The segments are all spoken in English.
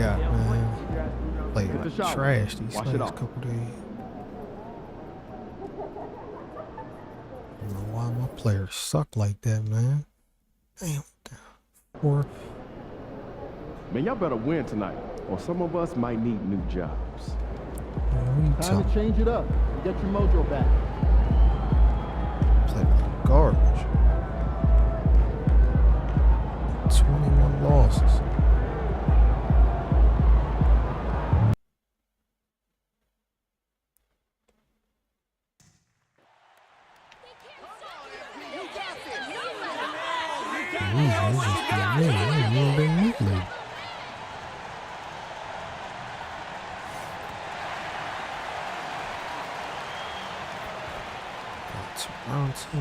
forgot, man. Played like trash these last couple days. I don't know why my players suck like that, man. Damn. Fourth. Man, y'all better win tonight, or some of us might need new jobs. Time to change it up. Get your mojo back. Play like garbage. 21 losses. Toronto.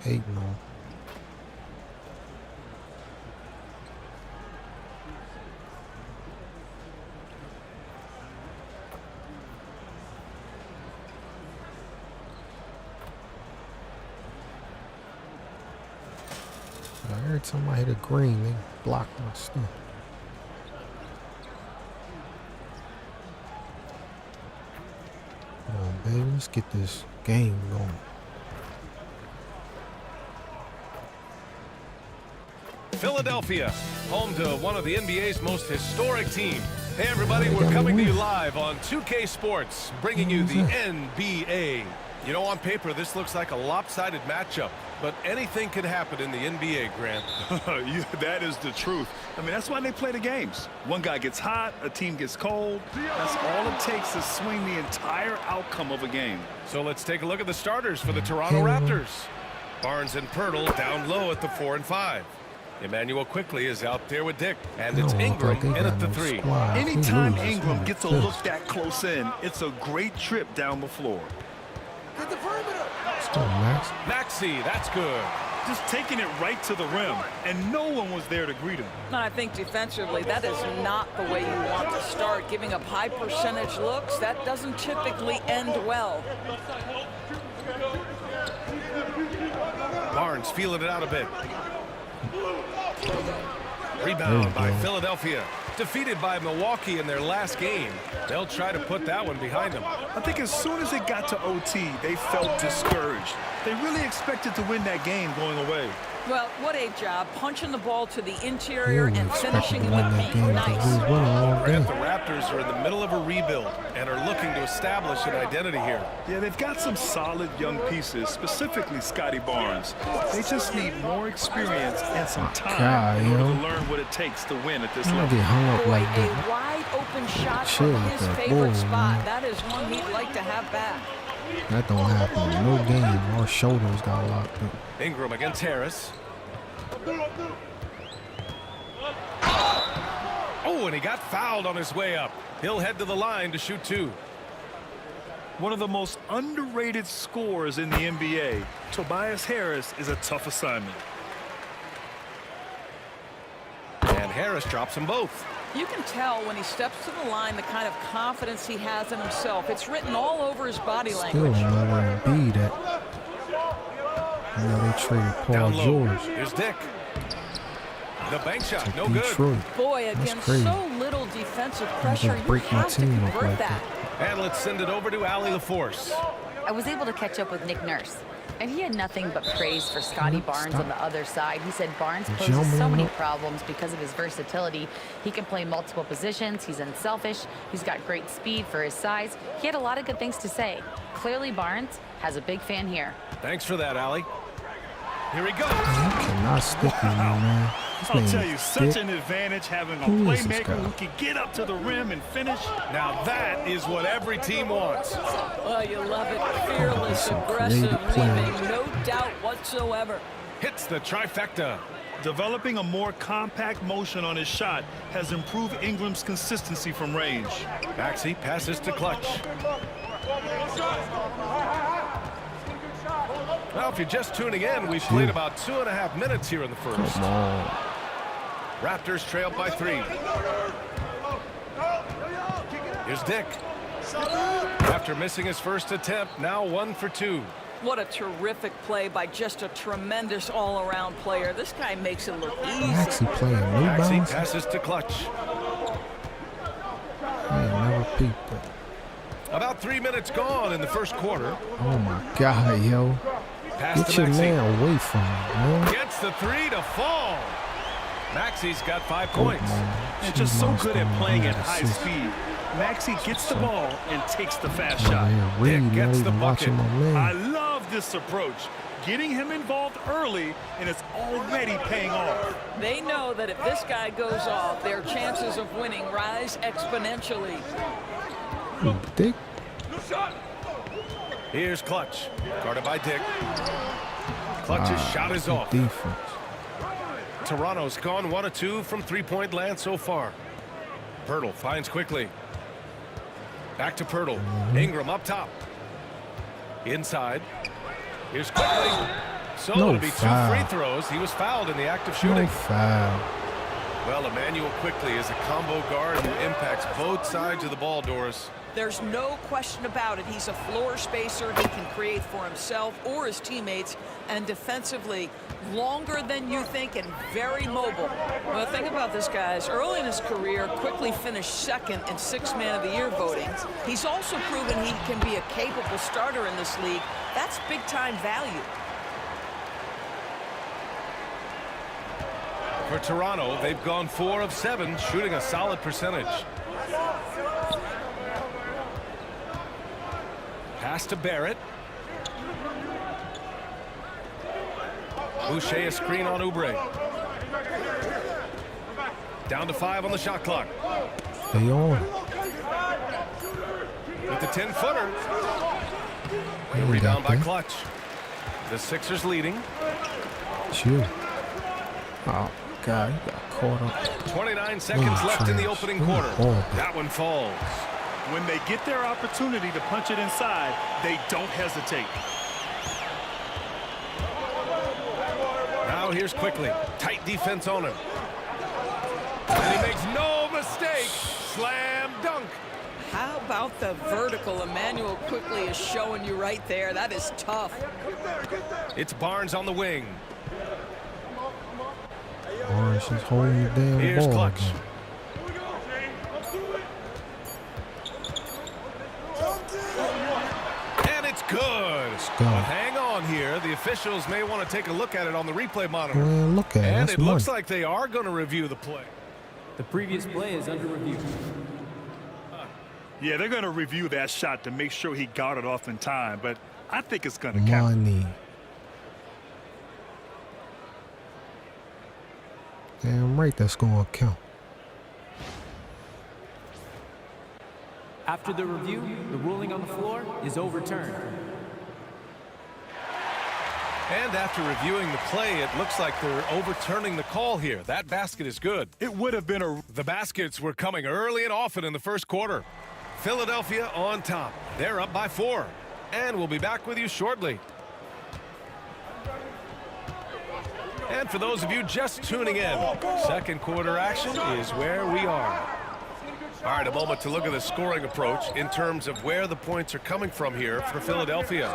Eight more. Every time I hit a green, they block my stuff. Come on, baby, let's get this game going. Philadelphia, home to one of the NBA's most historic teams. Hey everybody, we're coming to you live on 2K Sports, bringing you the NBA. You know, on paper, this looks like a lopsided matchup, but anything can happen in the NBA, Grant. Yeah, that is the truth. I mean, that's why they play the games. One guy gets hot, a team gets cold. That's all it takes to swing the entire outcome of a game. So let's take a look at the starters for the Toronto Raptors. Barnes and Pirtle down low at the 4 and 5. Emmanuel Quickley is out there with Dick, and it's Ingram in at the 3. Anytime Ingram gets a look that close in, it's a great trip down the floor. Get the perimeter. Still Max. Maxey, that's good. Just taking it right to the rim, and no one was there to greet him. I think defensively, that is not the way you want to start. Giving up high percentage looks, that doesn't typically end well. Barnes feeling it out a bit. Rebound by Philadelphia. Defeated by Milwaukee in their last game. They'll try to put that one behind them. I think as soon as it got to OT, they felt discouraged. They really expected to win that game going away. Well, what a job. Punching the ball to the interior and finishing it with paint. Nice. Grant, the Raptors are in the middle of a rebuild and are looking to establish an identity here. Yeah, they've got some solid young pieces, specifically Scotty Barnes. They just need more experience and some time in order to learn what it takes to win at this level. Get hung up like A wide open shot from his favorite spot. That is one he'd like to have back. That don't happen in no game. Our shoulders got locked up. Ingram against Harris. Oh, and he got fouled on his way up. He'll head to the line to shoot 2. One of the most underrated scorers in the NBA, Tobias Harris, is a tough assignment. And Harris drops them both. You can tell when he steps to the line the kind of confidence he has in himself. It's written all over his body language. Still don't know where Embiid at. I know they traded Paul George. Here's Dick. The bank shot, no Detroit. Good. Boy, against so little defensive pressure, you break my have to team up convert like that. And let's send it over to Allie LaForce. I was able to catch up with Nick Nurse, and he had nothing but praise for Scotty Barnes on the other side. He said Barnes poses so many problems because of his versatility. He can play multiple positions. He's unselfish. He's got great speed for his size. He had a lot of good things to say. Clearly, Barnes has a big fan here. Thanks for that, Allie. Here he goes. You cannot stick with me, man. I'll tell you, such an advantage having a playmaker who can get up to the rim and finish. Now that is what every team wants. Well, you love it. Fearless, aggressive, leaving no doubt whatsoever. Hits the trifecta. Developing a more compact motion on his shot has improved Ingram's consistency from range. Maxey passes to Clutch. Well, if you're just tuning in, we've played about 2.5 minutes here in the first. Come on. Raptors trail by 3. Here's Dick. After missing his first attempt, now 1 for 2. What a terrific play by just a tremendous all-around player. This guy makes it look easy. Maxey playing new Maxey bounce. passes to Clutch. I ain't never peeped it. About 3 minutes gone in the first quarter. Oh my God, yo. Pass Get to your Maxey. man away from me, man. Gets the 3 to fall. Maxey's got 5 Oh, points. man. And just so good at playing at Yeah, high assist. speed. Maxey gets the ball and takes the fast Over shot. here, Reed, not gets the even watching bucket. my I man. love this approach. Getting him involved early, and it's already paying off. They know that if this guy goes off, their chances of winning rise exponentially. Ooh, Dick. Here's Clutch. Guarded by Dick. Clutch's shot is off. Defense. Toronto's gone 1 of 2 from three-point land so far. Pirtle finds quickly. Back to Pirtle. Ingram up top. Inside. Here's quickly. So No it'll be 2 foul. free throws. He was fouled in the act of No shooting. foul. Well, Emmanuel Quickly is a combo guard who impacts both sides of the ball, Doris. There's no question about it. He's a floor spacer. He can create for himself or his teammates. And defensively, longer than you think and very mobile. Well, think about this, guys. Early in his career, Quickly finished second in 6th Man of the Year voting. He's also proven he can be a capable starter in this league. That's big-time value. For Toronto, they've gone 4 of 7, shooting a solid percentage. Pass to Barrett. Boucher a screen on Oubre. Down to 5 on the shot clock. Stay on. With the 10-footer. Hey, we Rebound got by that. Clutch. The Sixers leading. Chill. Oh, God, he got caught up. 29 seconds left in the opening quarter. That one falls. When they get their opportunity to punch it inside, they don't hesitate. Now here's Quickly. Tight defense on him. And he makes no mistake. Slam dunk. How about the vertical Emmanuel Quickly is showing you right there? That is tough. It's Barnes on the wing. Orange is holding the damn Here's ball. Clutch. again. And it's good. go. But hang on here. The officials may want to take a look at it on the replay monitor. Man, look at it. And That's it looks money. like they are going to review the play. The previous play is under review. Yeah, they're going to review that shot to make sure he got it off in time, but I think it's going to count. Money. Damn right, that's going to count. After the review, the ruling on the floor is overturned. And after reviewing the play, it looks like they're overturning the call here. That basket is good. It would have been a... The baskets were coming early and often in the first quarter. Philadelphia on top. They're up by 4. And we'll be back with you shortly. And for those of you just tuning in, second quarter action is where we are. All right, a moment to look at the scoring approach in terms of where the points are coming from here for Philadelphia.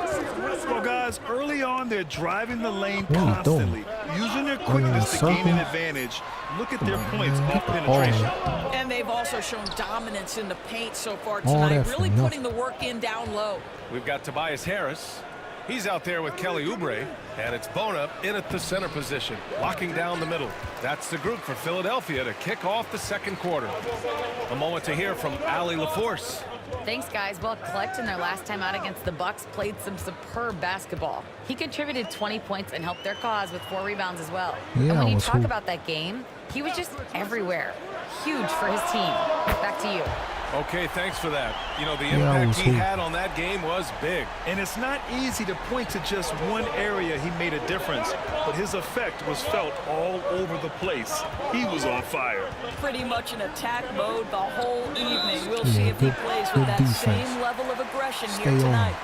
Well, guys, early on, they're driving the lane What are you constantly, using their quickness to gain an circle? advantage. Look at their points Man, off get the ball. penetration. And they've also shown dominance in the paint so far All tonight, that for really nothing. putting the work in down low. We've got Tobias Harris. He's out there with Kelly Oubre, and it's Bona in at the center position, locking down the middle. That's the group for Philadelphia to kick off the second quarter. A moment to hear from Allie LaForce. Thanks, guys. Well, Clutch in their last time out against the Bucks played some superb basketball. He contributed 20 points and helped their cause with 4 rebounds as well. Yeah, and when you was talk hoop. about that game, he was just everywhere. Huge for his team. Back to you. Okay, thanks for that. You know, the Yeah, impact was he hoop. had on that game was big. And it's not easy to point to just one area he made a difference, but his effect was felt all over the place. He was on fire. Pretty much in attack mode the whole evening. We'll Yeah, see if he good- plays good with that defense. same level of aggression Stay here on. tonight.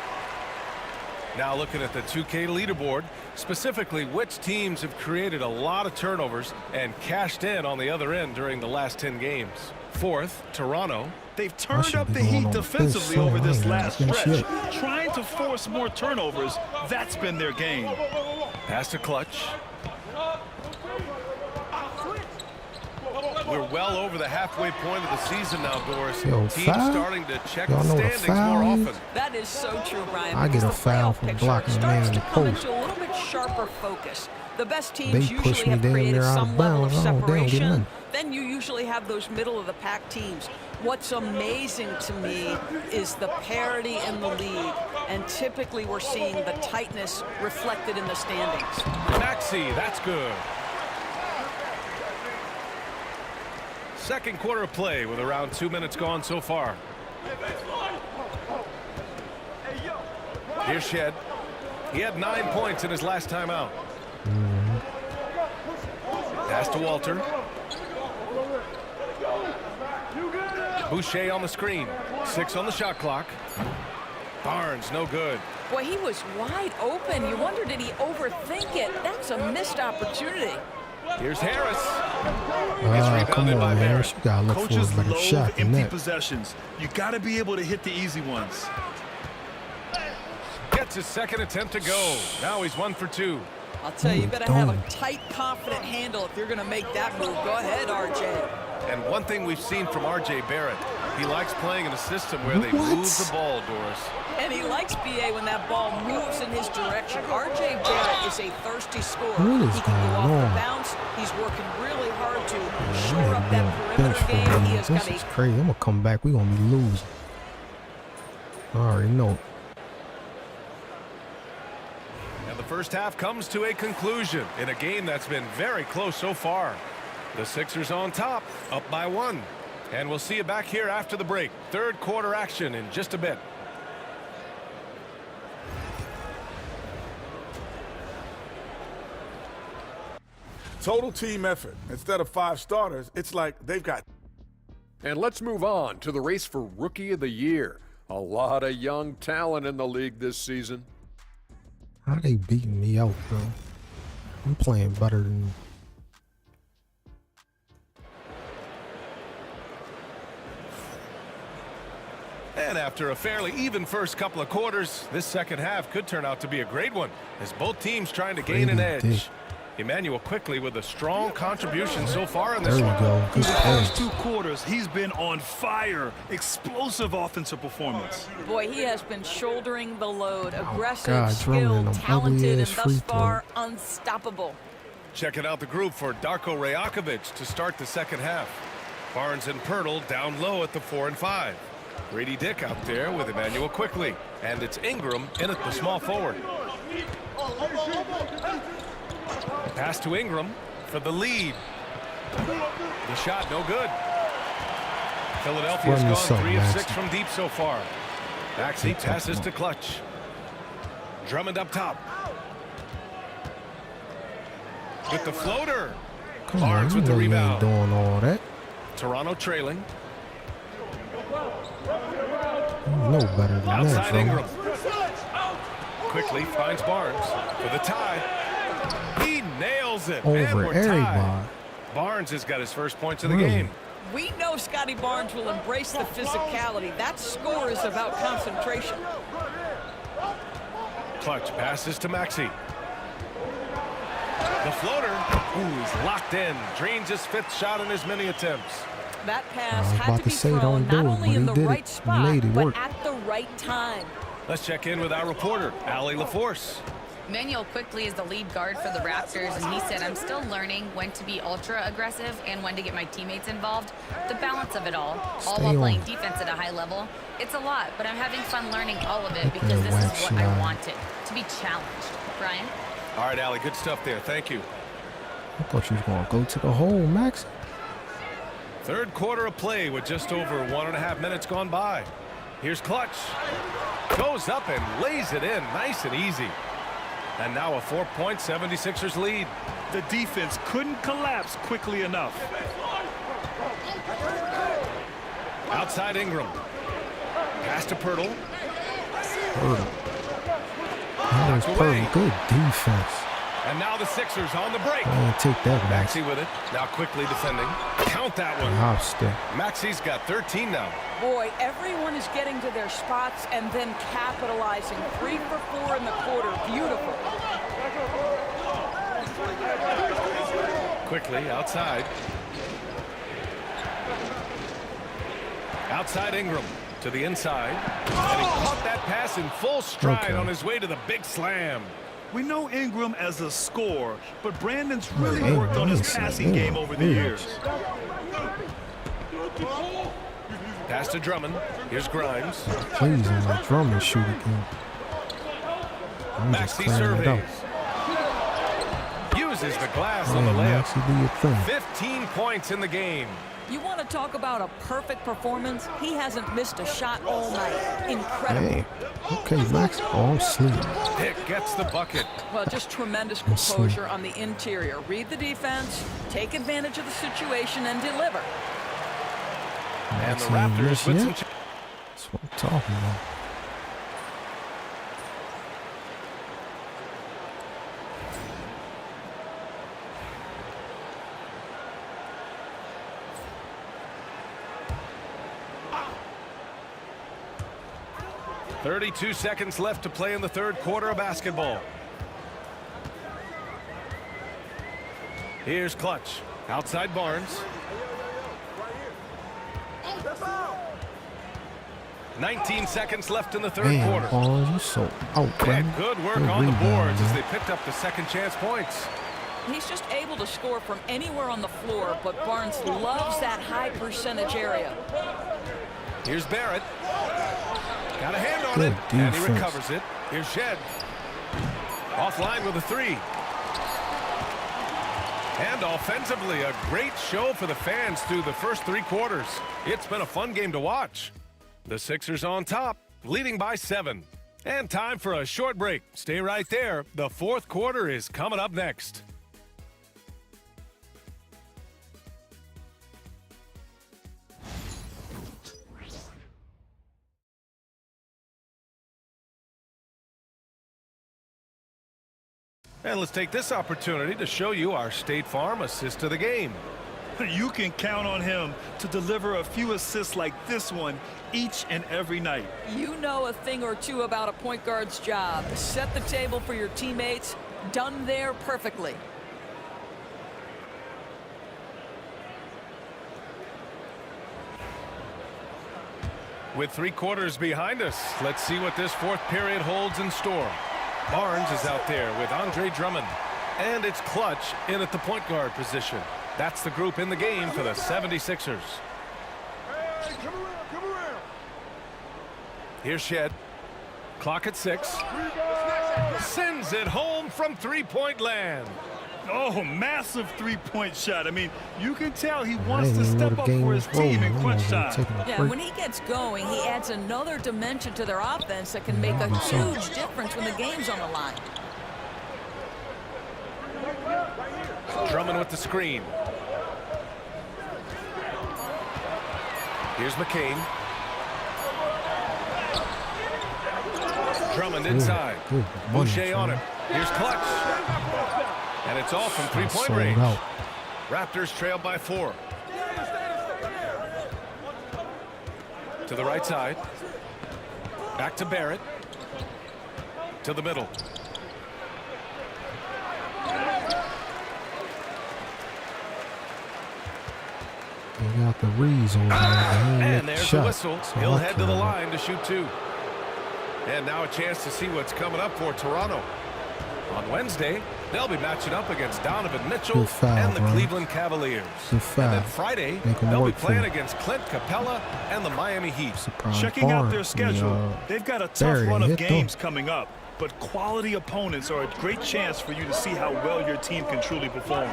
Now looking at the 2K leaderboard, specifically which teams have created a lot of turnovers and cashed in on the other end during the last 10 games. Fourth, Toronto. They've turned should up be the going heat on defensively this over side. this I ain't last getting stretch. shit. Trying to force more turnovers, that's been their game. Pass to Clutch. We're well over the halfway point of the season now, Doris. Yo, Teams foul? starting to check Y'all the know what a standings foul more is? often. That is so true, Brian. I get because a the foul playoff for picture blocking the starts man in to the come post. into a little bit sharper focus. The best They teams push usually me have damn created near out some of level of bounds. I don't get separation. nothing. Then you usually have those middle-of-the-pack teams. What's amazing to me is the parity in the league, and typically we're seeing the tightness reflected in the standings. Maxey, that's good. Second quarter of play with around 2 minutes gone so far. Here's Shed. He had 9 points in his last time out. Pass to Walter. Boucher on the screen. 6 on the shot clock. Barnes, no good. Boy, he was wide open. You wonder, did he overthink it? That's a missed opportunity. Here's Harris. Come rebounded on, by Harris. You gotta look for Coaches a better shot loathe than empty that. possessions. You got to be able to hit the easy ones. Gets his second attempt to go. Now he's 1 for 2. I'll tell you, you better have a Don't. tight, confident handle if you're going to make that move. Go ahead, RJ. And one thing we've seen from R.J. Barrett, he likes playing in a system where they What? move the ball, Doris. And he likes BA when that ball moves in his direction. RJ Barrett is a thirsty scorer. What is He can go going off on? the bounce. He's working really hard to I'm shore gonna up be on that the bench perimeter for game. a He minute. has This got is a crazy. I'm gonna come back. We're gonna be losing. I already know. And the first half comes to a conclusion in a game that's been very close so far. The Sixers on top, up by 1. And we'll see you back here after the break. Third quarter action in just a bit. Total team effort. Instead of 5 starters, it's like they've got. And let's move on to the race for Rookie of the Year. A lot of young talent in the league this season. How they beating me out, bro? I'm playing better than. And after a fairly even first couple of quarters, this second half could turn out to be a great one as both teams trying to gain an Brady edge. Dick. Emmanuel quickly with a strong contribution so far in this There we one. go. Good The pass. first 2 quarters, he's been on fire. Explosive offensive performance. Boy, he has been shouldering the load. Aggressive, God, throwing skilled, them talented, and ugly-ass thus free throw. far unstoppable. Checking out the group for Darko Rajakovic to start the second half. Barnes and Pirtle down low at the 4 and 5. Grady Dick out there with Emmanuel quickly. And it's Ingram in at the small forward. Pass to Ingram for the lead. The shot no good. Philadelphia's Run gone this up, 3 of 6 Maxey. from deep so far. Maxey passes to Clutch. Drummond up top. With the floater. Come Barnes on, with you the know you ain't rebound. doing all that. Toronto trailing. You know better than that, Outside bro. Ingram. Quickly finds Barnes for the tie. He nails it. And Over we're tied. everybody. Barnes has got his first points of the Really? game. We know Scotty Barnes will embrace the physicality. That score is about concentration. Clutch passes to Maxey. The floater. Ooh, he's locked in. Drains his 5th shot in his many attempts. That I pass was had about to to be say, thrown don't do not it, only but in he the did right it. spot, Made it but work. at the right time. Let's check in with our reporter, Allie LaForce. Manuel quickly is the lead guard for the Raptors, and he said, I'm still learning when to be ultra aggressive and when to get my teammates involved. The balance of it all Stay while playing on. defense at a high level. It's a lot, but I'm having fun learning all of it Look at because that this whack is what I shot. wanted, to be challenged. Brian? All right, Allie, good stuff there. Thank you. I thought you was gonna go to the hole, Max. Third quarter of play with just over 1.5 minutes gone by. Here's Clutch. Goes up and lays it in nice and easy. And now a 4-point 76ers lead. The defense couldn't collapse quickly enough. Outside Ingram. Pass to Pirtle. That was Knocked away. pretty good defense. And now the Sixers on the break. Take that back. Maxey with it. Now quickly defending. Count that one. Maxey's got 13 now. Boy, everyone is getting to their spots and then capitalizing. 3 for 4 in the quarter. Beautiful. Quickly outside. Outside Ingram to the inside. And he caught that pass in full stride on his way to the big slam. We know Ingram as a scorer, but Brandon's really worked on his passing game over the years. Pass to Drummond. Here's Grimes. Please, let Drummond shoot again. Maxey surveys. Uses the glass on the layup. 15 points in the game. You want to talk about a perfect performance? He hasn't missed a shot all night. Incredible. Hey. Okay, Max. Oh, sleep. Pick gets the bucket. Well, just tremendous composure on the interior. Read the defense, take advantage of the situation, and deliver. And the Raptors with some... That's what I'm talking about. .32 seconds left to play in the third quarter of basketball. Here's Clutch. Outside Barnes. 19 seconds left in the third quarter. Barnes, you so out, man. Good work on the boards as they picked up the second chance points. He's just able to score from anywhere on the floor, but Barnes loves that high percentage area. Here's Barrett. Got a hand on it, and he recovers it. Here's Shed. Offline with a 3. And offensively, a great show for the fans through the first 3 quarters. It's been a fun game to watch. The Sixers on top, leading by 7. And time for a short break. Stay right there. The fourth quarter is coming up next. And let's take this opportunity to show you our State Farm assist of the game. You can count on him to deliver a few assists like this one each and every night. You know a thing or two about a point guard's job. Set the table for your teammates. Done there perfectly. With 3 quarters behind us, let's see what this fourth period holds in store. Barnes is out there with Andre Drummond. And it's Clutch in at the point guard position. That's the group in the game for the 76ers. Hey, come around. Here's Shed. Clock at 6. Sends it home from three-point land. Oh, massive three-point shot. I mean, you can tell he wants to step up for his team in crunch time. Yeah, when he gets going, he adds another dimension to their offense that can make a huge difference when the game's on the line. Drummond with the screen. Here's McCain. Drummond inside. Boucher on it. Here's Clutch. And it's all from three-point range. Raptors trail by 4. To the right side. Back to Barrett. To the middle. They got the Reeves on there. And there's the whistle. He'll head to the line to shoot 2. And now a chance to see what's coming up for Toronto. On Wednesday, they'll be matching up against Donovan Mitchell and the Cleveland Cavaliers. And then Friday, they'll be playing against Clint Capella and the Miami Heat. Checking out their schedule, they've got a tough run of games coming up, but quality opponents are a great chance for you to see how well your team can truly perform.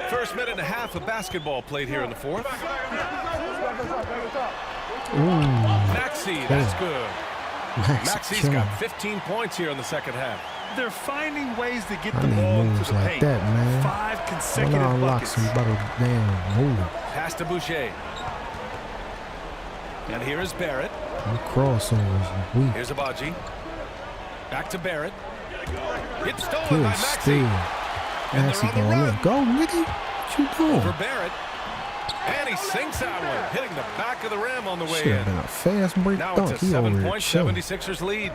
First minute and a half of basketball played here in the fourth. Maxey, that's good. Maxey's got 15 points here in the second half. They're finding ways to get the ball to the paint. 5 consecutive buckets. Pass to Boucher. And here is Barrett. Crossovers. Here's Abaji. Back to Barrett. It's stolen Good by Maxey. steal. And Maxey they're on the going in. run. Go, nigga. What you doing? Over Barrett. And he sinks that one, hitting the back of the rim on the way Should have in. been a fast break Now dunk. it's a He over here 7-point chilling. 76ers lead.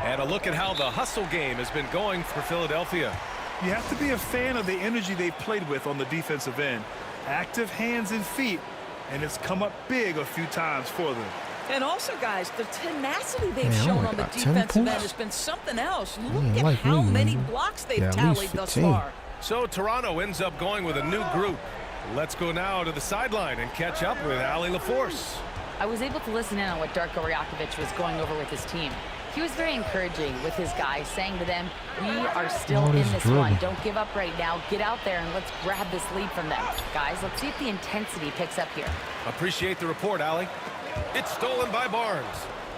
And a look at how the hustle game has been going for Philadelphia. You have to be a fan of the energy they've played with on the defensive end. Active hands and feet, and it's come up big a few times for them. And also, guys, the tenacity they've Man, I shown only on the got 10 defensive end points. has been something else. Look Yeah, at like how me, many man. blocks they've Yeah, at tallied least thus 15. far. So Toronto ends up going with a new group. Let's go now to the sideline and catch up with Allie LaForce. I was able to listen in on what Darko Rajakovic was going over with his team. He was very encouraging with his guys, saying to them, we are still Oh, in this this dribble. one. Don't give up right now. Get out there and let's grab this lead from them. Guys, let's see if the intensity picks up here. Appreciate the report, Allie. It's stolen by Barnes.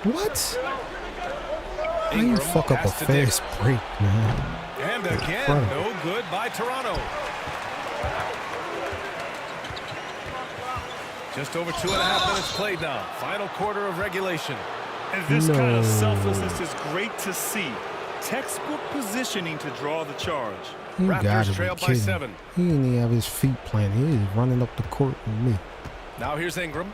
What? How you Ingram fuck up a pass to Dick. fast break, man? And again, Incredible. no good by Toronto. Just over 2.5 minutes played now. Final quarter of regulation. And this kind of No. selflessness is great to see. Textbook positioning to draw the charge. You Raptors gotta trail be by kidding. 7. He didn't even have his feet planted. He is running up the court with me. Now here's Ingram.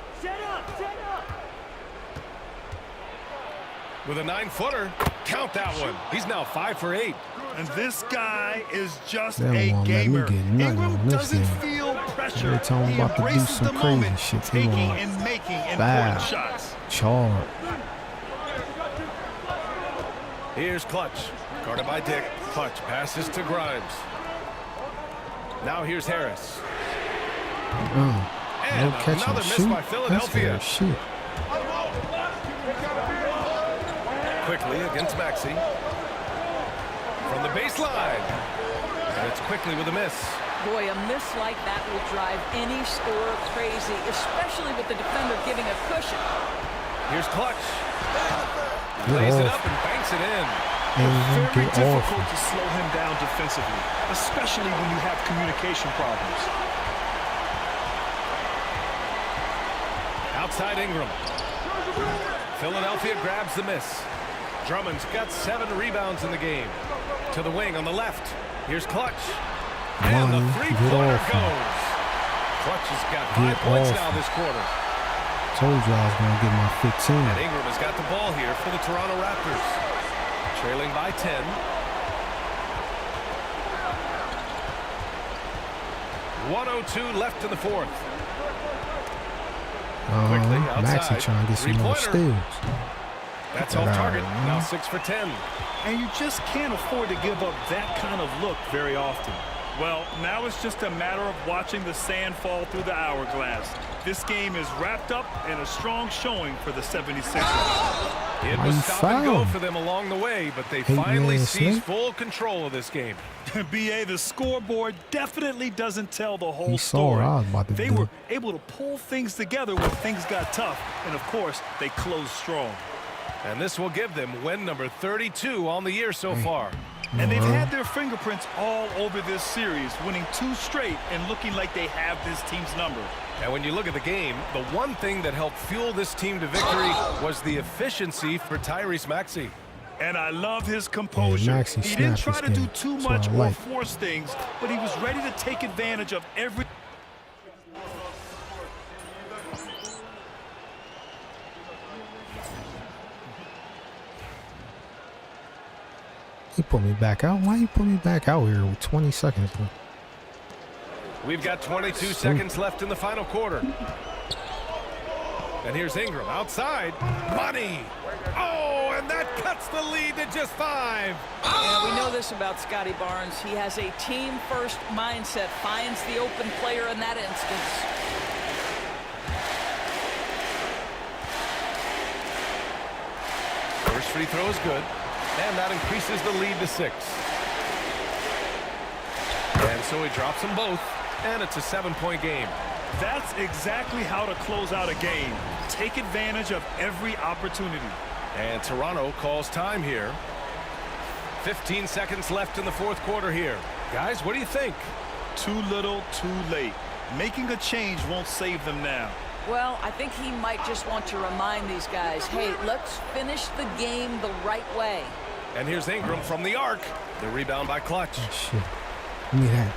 With a 9-footer. Count that one. He's now 5 for 8. And this guy is just They a don't wanna let me gamer. get nothing Ingram on this doesn't game. feel pressure. Every time I'm He about to do embraces some the crazy moment, shit, he taking want and making foul. important shots. Charge. Here's Clutch. Guarded by Dick. Clutch passes to Grimes. Now here's Harris. And No catch another and miss shoot. by That's Philadelphia. fair shit. Quickly against Maxey. From the baseline. And it's quickly with a miss. Boy, a miss like that will drive any scorer crazy, especially with the defender giving a cushion. Here's Clutch. Get Lays it off. up and banks it in. And Very get difficult off. to slow him down defensively, especially when you have communication problems. Outside Ingram. Philadelphia grabs the miss. Drummond's got 7 rebounds in the game. To the wing on the left. Here's Clutch. And the One, get three-pointer off. goes. Clutch has got 5 Get points off. now this quarter. Told you I was gonna get my 15. And Ingram has got the ball here for the Toronto Raptors. Trailing by 10. 1:02 left in the fourth. Quickly Maxey outside. trying to get some more Three-pointer. steals. That's Get off that out, target. man. Now 6 for 10. And you just can't afford to give up that kind of look very often. Well, now it's just a matter of watching the sand fall through the hourglass. This game is wrapped up in a strong showing for the 76ers. It Why was you stop and foul? go for them along the way, but they Hey, finally man, seized Smith. full control of this game. BA, the scoreboard definitely doesn't tell the whole He saw story. what I was about to They do. were able to pull things together when things got tough, and of course, they closed strong. And this will give them win number 32 on the year so far. And they've had their fingerprints all over this series, winning 2 straight and looking like they have this team's number. And when you look at the game, the one thing that helped fuel this team to victory was the efficiency for Tyrese Maxey. And I love his composure. Maxey He didn't snapped try this to do game. too That's what much I or like. force things, but he was ready to take advantage of every... He put me back out. Why you put me back out here with 20 seconds left? We've got 22 seconds left in the final quarter. And here's Ingram outside. Money. Oh, and that cuts the lead to just 5. And we know this about Scotty Barnes. He has a team-first mindset, finds the open player in that instance. First free throw is good. And that increases the lead to 6. And so he drops them both. And it's a 7-point game. That's exactly how to close out a game. Take advantage of every opportunity. And Toronto calls time here. 15 seconds left in the fourth quarter here. Guys, what do you think? Too little, too late. Making a change won't save them now. Well, I think he might just want to remind these guys, hey, let's finish the game the right way. And here's Ingram from the arc. The rebound by Clutch. Oh, shit. Give me that.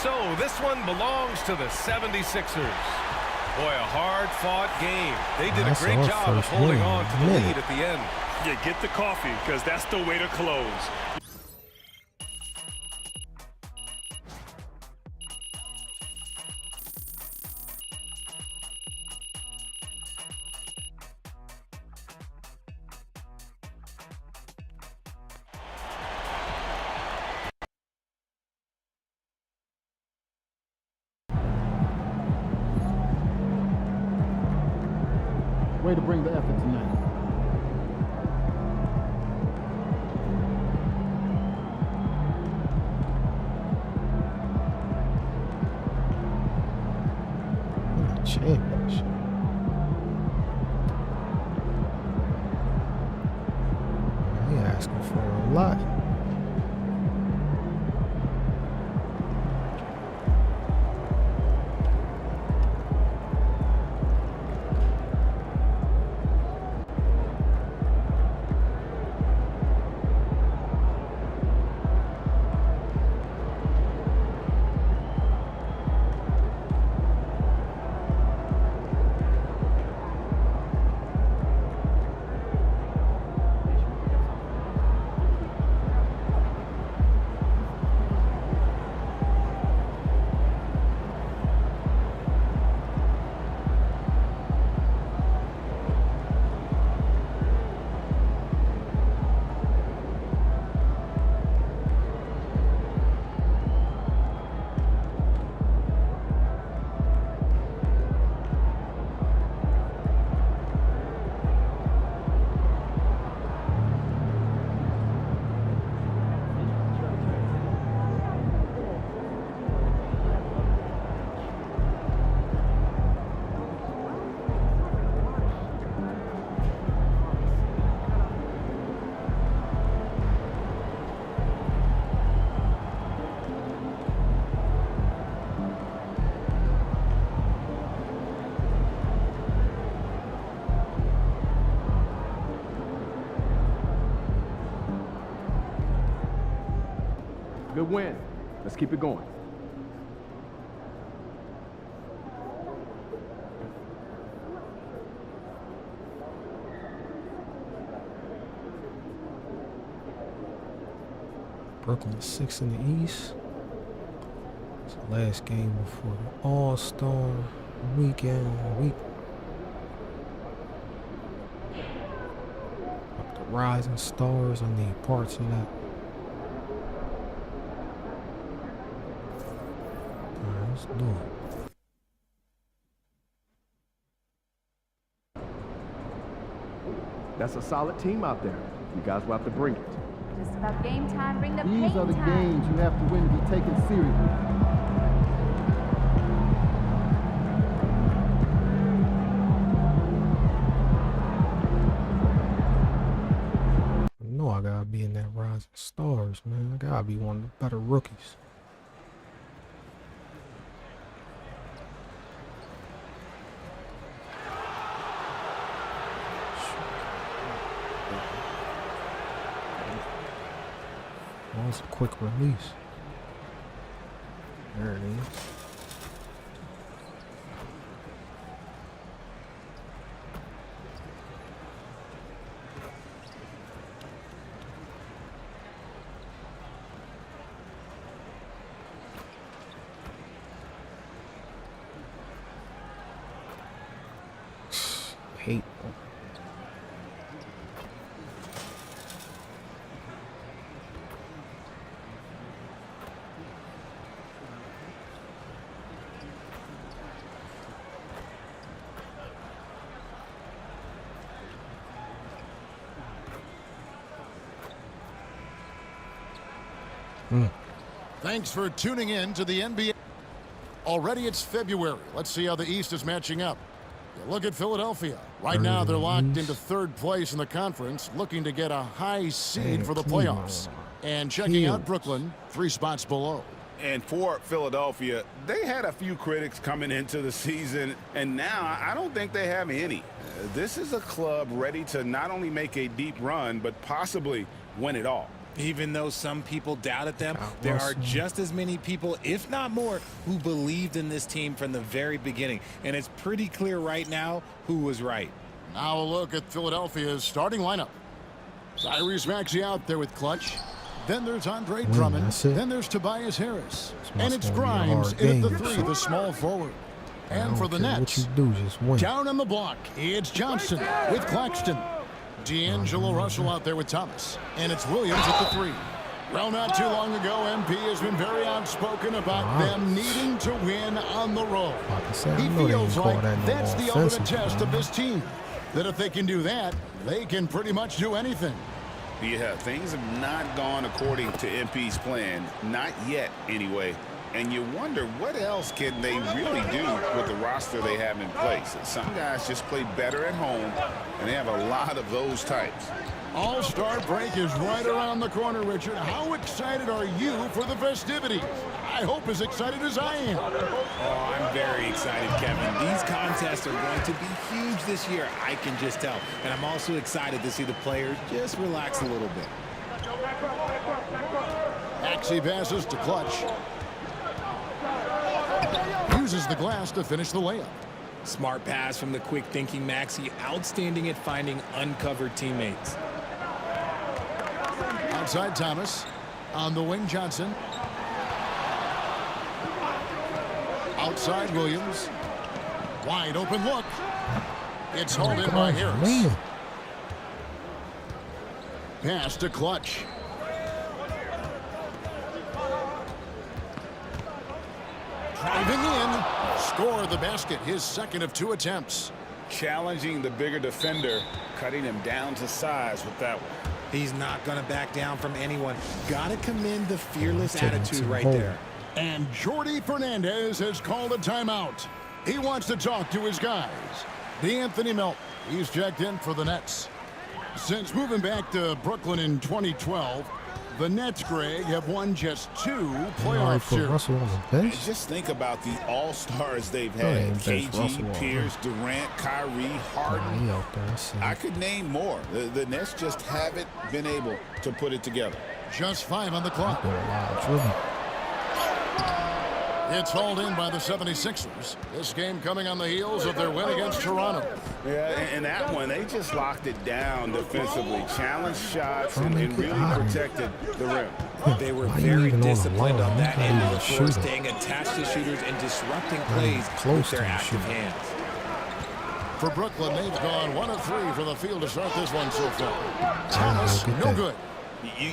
So this one belongs to the 76ers. Boy, a hard-fought game. They did a That's great our job of first holding win. on to the Man. lead at the end. Yeah, get the coffee, because that's the way to close. Way to bring the effort tonight. Championship. He asking for a lot. Good win. Let's keep it going. Brooklyn 6 in the East. It's the last game before the All-Star weekend. The Rising Stars, I need parts of that. Alright, let's do it. That's a solid team out there. You guys will have to bring it. Just about game time. Bring the These are the games you have to win to be taken seriously. I gotta be in that Rising Stars, man. I gotta be one of the better rookies. That was a quick release. There it is. Hate. Thanks for tuning in to the NBA. Already it's February. Let's see how the East is matching up. You look at Philadelphia. Right now they're locked into third place in the conference, looking to get a high seed for the playoffs. And checking out Brooklyn, 3 spots below. And for Philadelphia, they had a few critics coming into the season, and now I don't think they have any. This is a club ready to not only make a deep run, but possibly win it all. Even though some people doubted them, there are just as many people, if not more, who believed in this team from the very beginning. And it's pretty clear right now who was right. Now a look at Philadelphia's starting lineup. Tyrese Maxey out there with clutch. Then there's Andre Drummond. Then there's Tobias Harris. And it's Grimes in at the 3, the small forward. And for the Nets, what you do, just win. Down on the block, it's Johnson with Claxton. D'Angelo Russell out there with Thomas. And it's Williams at the 3. Well, not too long ago, MP has been very outspoken about them needing to win on the road. He feels like that's the ultimate test of this team. That if they can do that, they can pretty much do anything. Yeah, things have not gone according to MP's plan. Not yet, anyway. And you wonder, what else can they really do with the roster they have in place? Some guys just play better at home, and they have a lot of those types. All-Star break is right around the corner, Richard. How excited are you for the festivities? I hope as excited as I am. Oh, I'm very excited, Kevin. These contests are going to be huge this year, I can just tell. And I'm also excited to see the players just relax a little bit. Maxey passes to Clutch. Uses the glass to finish the layup. Smart pass from the quick-thinking Maxey. Outstanding at finding uncovered teammates. Outside Thomas. On the wing, Johnson. Outside Williams. Wide open look. It's hauled in by Harris. Pass to Clutch. Driving in. Score the basket. His second of 2 attempts. Challenging the bigger defender. Cutting him down to size with that one. He's not going to back down from anyone. Got to commend the fearless attitude right there. And Jordi Fernandez has called a timeout. He wants to talk to his guys. D'Anthony Melton, he's checked in for the Nets. Since moving back to Brooklyn in 2012, the Nets, Greg, have won just 2 playoff series. Just think about the all-stars they've had. KG, Pierce, Durant, Kyrie, Harden. I could name more. The Nets just haven't been able to put it together. Just 5 on the clock. It's hauled in by the 76ers. This game coming on the heels of their win against Toronto. Yeah, and that one, they just locked it down defensively. Challenged shots and really protected the rim. They were very disciplined on that end of the floor, staying attached to shooters and disrupting plays with their active hands. For Brooklyn, they've gone 1 of 3 from the field to start this one so far. Thomas, no good.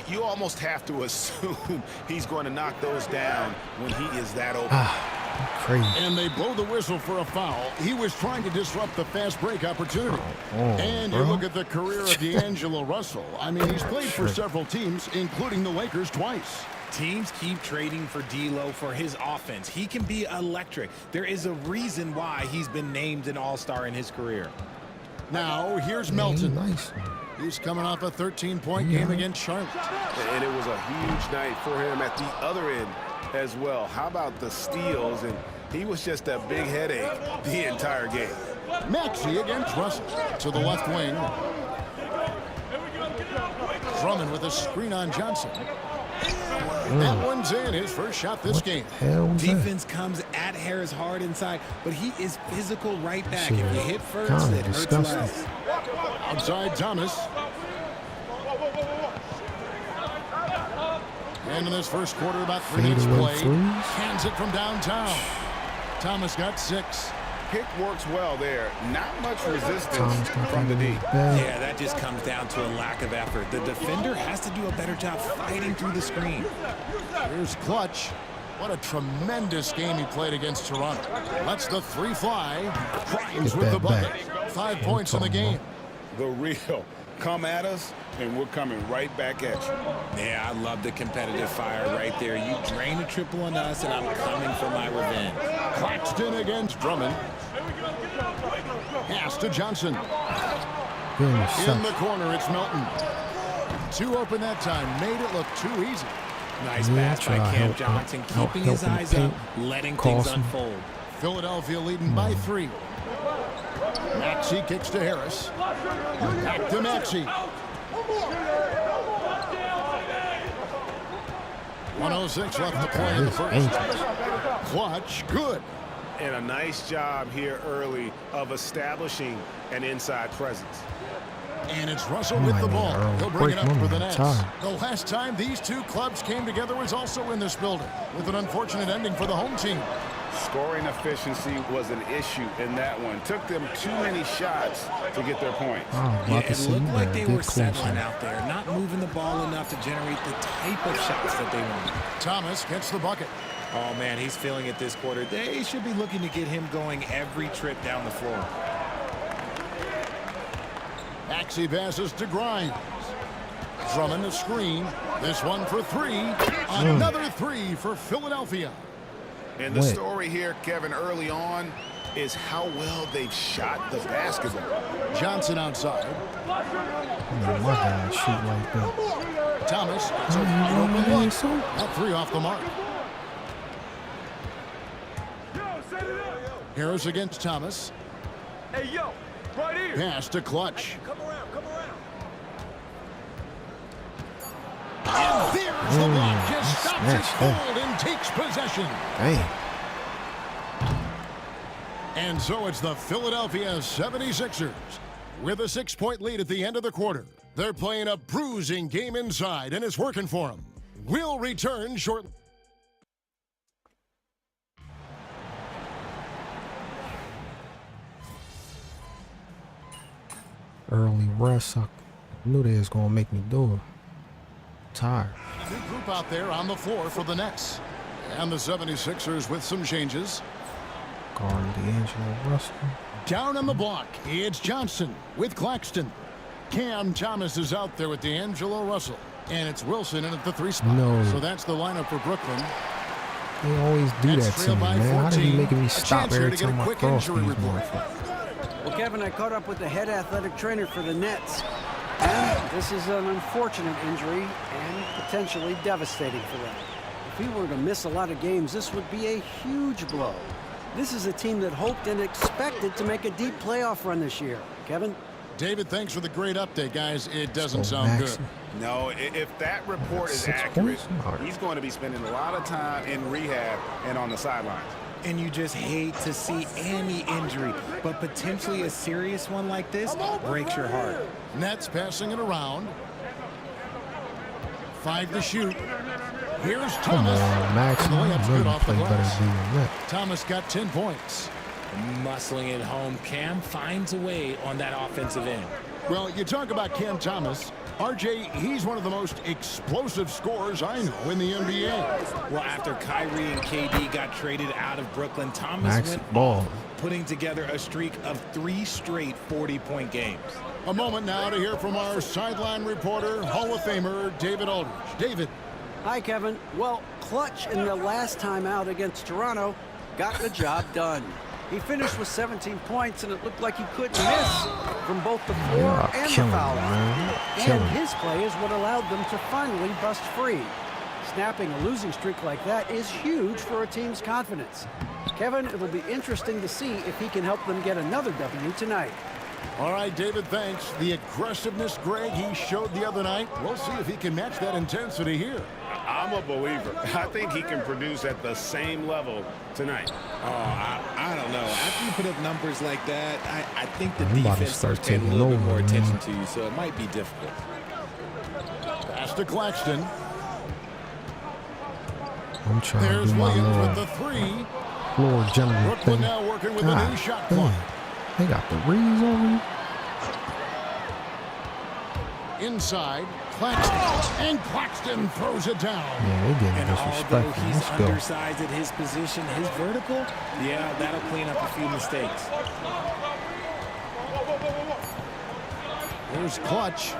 You almost have to assume he's going to knock those down when he is that open. Crazy. And they blow the whistle for a foul. He was trying to disrupt the fast break opportunity. And you look at the career of D'Angelo Russell. I mean, he's played for several teams, including the Lakers twice. Teams keep trading for D'Lo for his offense. He can be electric. There is a reason why he's been named an all-star in his career. Now, here's Melton. He's coming off a 13-point game against Charlotte. And it was a huge night for him at the other end as well. How about the steals? And he was just a big headache the entire game. Maxey against Russell to the left wing. Drummond with a screen on Johnson. That one's in, his first shot this game. Defense comes at Harris hard inside, but he is physical right back. If you hit first, it hurts less. Outside Thomas. And in this first quarter, about 3 minutes played. Hands it from downtown. Thomas got 6. Pick works well there. Not much resistance from the D. Yeah, that just comes down to a lack of effort. The defender has to do a better job fighting through the screen. Here's Clutch. What a tremendous game he played against Toronto. Lets the 3 fly. Grimes with the bucket. 5 points in the game. The real. Come at us, and we're coming right back at you. Yeah, I love the competitive fire right there. You drain a triple on us, and I'm coming for my revenge. Claxton against Drummond. Pass to Johnson. In the corner, it's Melton. 2 open that time. Made it look too easy. Nice Yeah, pass by try to Cam help Johnson, him- keeping help his him eyes paint, up, letting cross things him. unfold. Philadelphia leading by 3. Maxey kicks to Harris. Back to Maxey. 1:06 left to play in the first. Clutch, good. And a nice job here early of establishing an inside presence. And it's Russell with the ball. He'll bring it up for the Nets. Time. The last time these two clubs came together was also in this building, with an unfortunate ending for the home team. Scoring efficiency was an issue in that one. Took them too many shots to get their points. Yeah, it looked like they were settling out there, not moving the ball enough to generate the type of shots that they wanted. Thomas gets the bucket. Oh, man, he's feeling it this quarter. They should be looking to get him going every trip down the floor. Maxey passes to Grimes. Drummond a screen. This one for 3. Another 3 for Philadelphia. And the story here, Kevin, early on is how well they've shot the basketball. Johnson outside. My God, shoot like that. Thomas gets an open look. That 3 off the mark. Harris against Thomas. Hey, yo, right here. Pass to Clutch. Come around, come around. And there's the block. Just stops it cold and takes possession. Hey. And so it's the Philadelphia 76ers with a 6-point lead at the end of the quarter. They're playing a bruising game inside, and it's working for them. We'll return shortly. Early rest. I knew they was gonna make me do it. Tired. New group out there on the floor for the Nets. And the 76ers with some changes. Guarding D'Angelo Russell. Down on the block, it's Johnson with Claxton. Cam Thomas is out there with D'Angelo Russell. And it's Wilson in at the 3 spot. No. So that's the lineup for Brooklyn. They always do that to me, man. Why do you making me stop every time I cross these motherfuckers? Well, Kevin, I caught up with the head athletic trainer for the Nets. And this is an unfortunate injury and potentially devastating for them. If he were to miss a lot of games, this would be a huge blow. This is a team that hoped and expected to make a deep playoff run this year. Kevin? David, thanks for the great update, guys. It doesn't sound good. No, if that report is accurate, he's going to be spending a lot of time in rehab and on the sidelines. And you just hate to see any injury, but potentially a serious one like this breaks your heart. Nets passing it around. 5 to shoot. Here's Thomas. Come on, Max. And the layup's good off the Play better glass. than that. Thomas got 10 points. Muscling it home, Cam finds a way on that offensive end. Well, you talk about Cam Thomas. RJ, he's one of the most explosive scorers I know in the NBA. Well, after Kyrie and KD got traded out of Brooklyn, Thomas Max went ball. putting together a streak of 3 straight 40-point games. A moment now to hear from our sideline reporter, Hall of Famer David Aldridge. David. Hi, Kevin. Well, Clutch in the last time out against Toronto got the job done. He finished with 17 points, and it looked like he couldn't miss from both the floor and the foul line. And his play is what allowed them to finally bust free. Snapping a losing streak like that is huge for a team's confidence. Kevin, it'll be interesting to see if he can help them get another W tonight. All right, David, thanks. The aggressiveness, Greg, he showed the other night. We'll see if he can match that intensity here. I'm a believer. I think he can produce at the same level tonight. Oh, I don't know. After you put up numbers like that, I think the I'm about to defense start starts paying a taking little bit over, more man. attention to you, so it might be difficult. Pass to Claxton. I'm trying to There's do my Williams with little the 3. floor general Brooklyn thing. now working with God, a new shot clock. They got the reads on me. Inside, Claxton. And Claxton throws it down. Yeah, they getting And although disrespectful. he's Let's go. undersized at his position, his vertical, yeah, that'll clean up a few mistakes. Here's Clutch.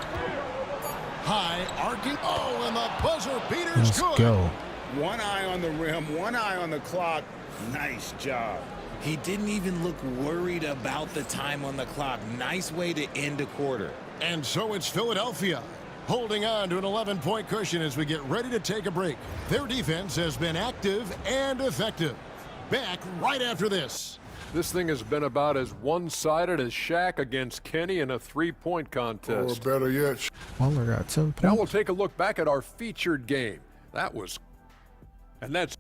High, arcing. Oh, and the buzzer beater's Let's good. go. One eye on the rim, one eye on the clock. Nice job. He didn't even look worried about the time on the clock. Nice way to end a quarter. And so it's Philadelphia Holding on to an 11-point cushion as we get ready to take a break. Their defense has been active and effective. Back right after this. This thing has been about as one-sided as Shaq against Kenny in a three-point contest. Or better yet, Waller got 10 points. Now we'll take a look back at our featured game. That's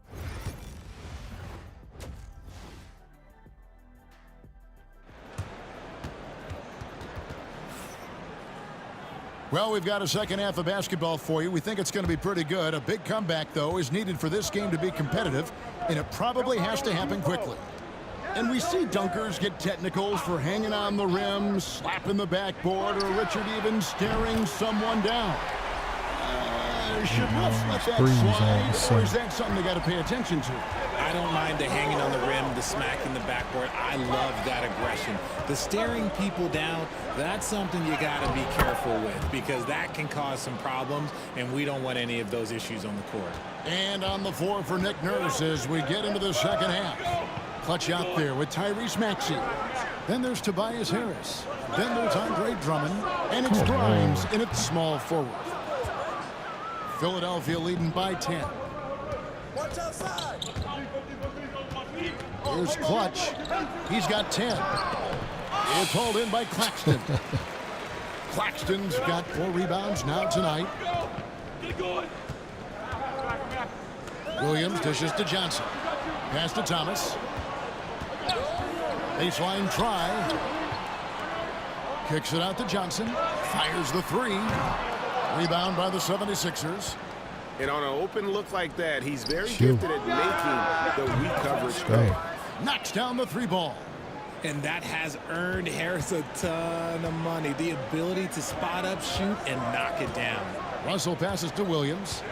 Well, we've got a second half of basketball for you. We think it's going to be pretty good. A big comeback, though, is needed for this game to be competitive, and it probably has to happen quickly. And we see dunkers get technicals for hanging on the rim, slapping the backboard, or Richard even staring someone down. Should refs let that slide, or is that something they got to pay attention to? I don't mind the hanging on the rim, the smacking the backboard. I love that aggression. The staring people down, that's something you got to be careful with because that can cause some problems, and we don't want any of those issues on the court. And on the floor for Nick Nurse as we get into the second half. Clutch out there with Tyrese Maxey. Then there's Tobias Harris. Then there's Andre Drummond. And it's Grimes in its small forward. Philadelphia leading by 10. Watch outside. Here's Clutch. He's got 10. It's hauled in by Claxton. Claxton's got 4 rebounds now tonight. Williams dishes to Johnson. Pass to Thomas. Baseline try. Kicks it out to Johnson. Fires the 3. Rebound by the 76ers. And on an open look like that, he's very gifted at making the weak coverage go. Knocks down the 3 ball. And that has earned Harris a ton of money. The ability to spot up, shoot, and knock it down. Russell passes to Williams.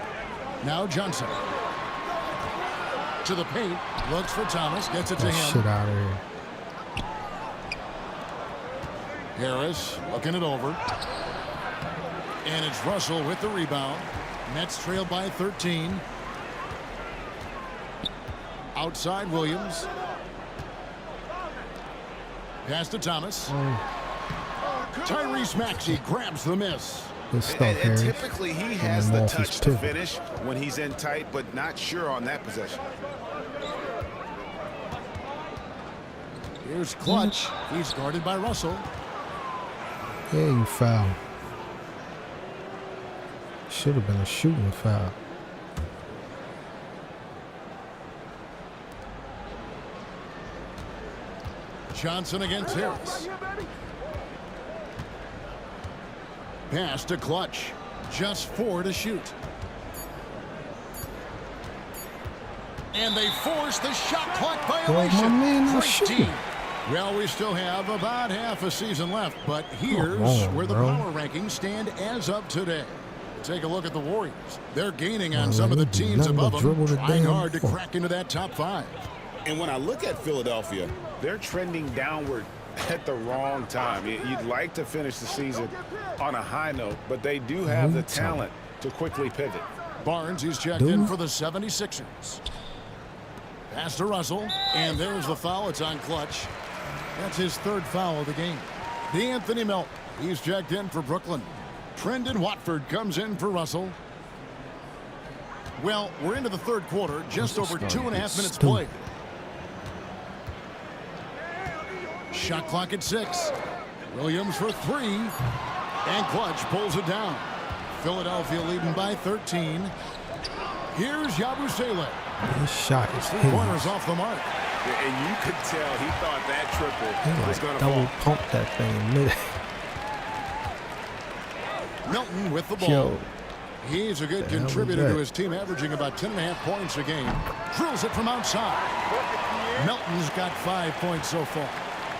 Now Johnson. To the paint. Looks for Thomas. Gets it to him. Shit out of here. Harris looking it over. And it's Russell with the rebound. Nets trail by 13. Outside Williams. Pass to Thomas. Tyrese Maxey grabs the miss. Good stuff, and Harris. Typically he has the touch to finish when he's in tight, but not sure on that possession. Here's Clutch. He's guarded by Russell. Yeah, you foul. Should have been a shooting foul. Johnson against Harris. Pass to Clutch. Just 4 to shoot. And they force the shot clock violation. my man was 13. shooting. Well, we still have about half a season left, but here's where the power rankings stand as of today. Take a look at the Warriors. They're gaining on some of the teams above them, trying hard to crack into that top 5. And when I look at Philadelphia, they're trending downward at the wrong time. You'd like to finish the season on a high note, but they do have the talent to quickly pivot. Barnes, he's checked in for the 76ers. Pass to Russell, and there's the foul. It's on Clutch. That's his 3rd foul of the game. DeAnthony Melton, he's checked in for Brooklyn. Trendon Watford comes in for Russell. Well, we're into the 3rd quarter, just over 2.5 minutes played. Shot clock at 6. Williams for 3. And Clutch pulls it down. Philadelphia leading by 13. Here's Yabusele. His shot is 3 pointers off the mark. And you could tell he thought that triple was going to double fall. pump that thing in mid. Melton with the ball. Yo. He's a good contributor to his team, averaging about 10.5 points a game. Drills it from outside. Melton's got 5 points so far.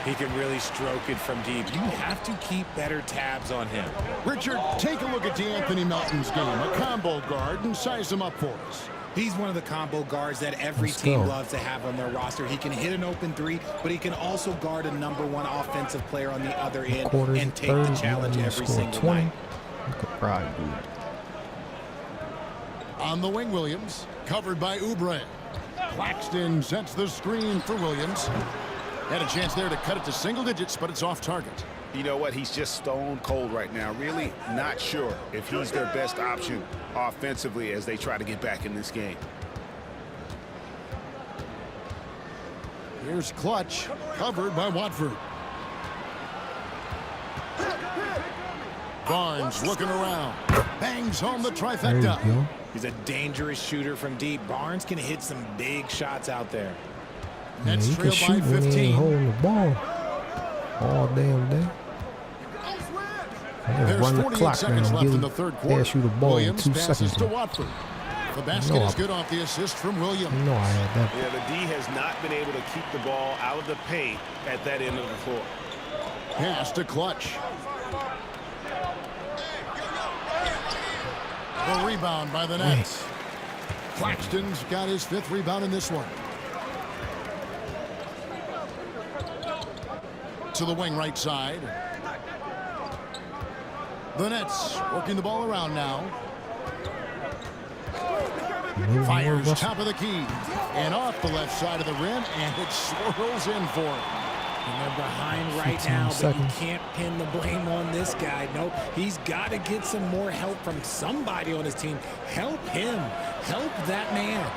He can really stroke it from deep. You have to keep better tabs on him. Richard, take a look at DeAnthony Melton's game, a combo guard, and size him up for us. He's one of the combo guards that every team loves to have on their roster. He can hit an open 3, but he can also guard a #1 offensive player on the other end and take the challenge every single night. You could probably do it. On the wing, Williams, covered by Oubre. Claxton sets the screen for Williams. Had a chance there to cut it to single digits, but it's off target. You know what? He's just stone cold right now. Really not sure if he's their best option offensively as they try to get back in this game. Here's Clutch, covered by Watford. Barnes looking around. Bangs home the trifecta. He's a dangerous shooter from deep. Barnes can hit some big shots out there. Yeah, Nets he trail can shoot by when he 15. ain't holding the ball all damn day. There's Run the 48 clock seconds now. left in the third quarter. Pass you the ball Williams in 2 passes seconds. to Watford. The basket is good off the assist from Williams. You know I had that. Yeah, the D has not been able to keep the ball out of the paint at that end of the floor. Pass to Clutch. The rebound by the Nets. Claxton's got his 5th rebound in this one. To the wing right side. The Nets working the ball around now. Fires top of the key. And off the left side of the rim, and it swirls in for him. And they're behind right now, but you can't pin the blame on this guy. Nope, he's got to get some more help from somebody on his team. Help him. Help that man.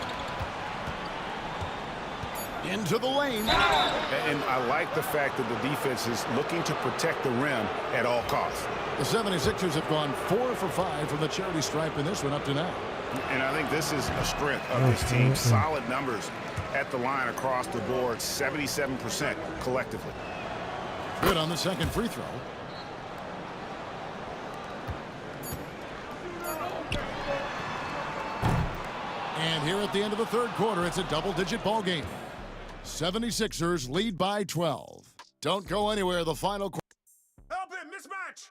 Into the lane. And I like the fact that the defense is looking to protect the rim at all costs. The 76ers have gone 4 for 5 from the charity stripe in this one up to now. And I think this is a strength of this team. Solid numbers at the line across the board, 77% collectively. Good on the second free throw. And here at the end of the third quarter, it's a double-digit ball game. 76ers lead by 12. Don't go anywhere. The final quarter. Help him, mismatch.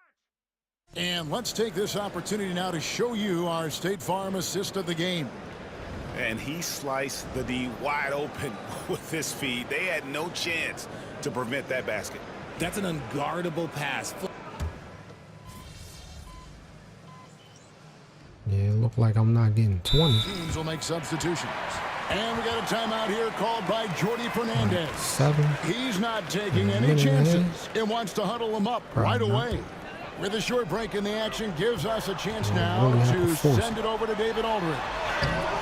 And let's take this opportunity now to show you our State Farm assist of the game. And he sliced the D wide open with his feed. They had no chance to prevent that basket. That's an unguardable pass. Yeah, it look like I'm not getting 20. Teams will make substitutions. And we got a timeout here called by Jordi Fernandez. 7. He's not taking any chances and wants to huddle them up right away. With a short break in the action, gives us a chance now to send it over to David Aldridge.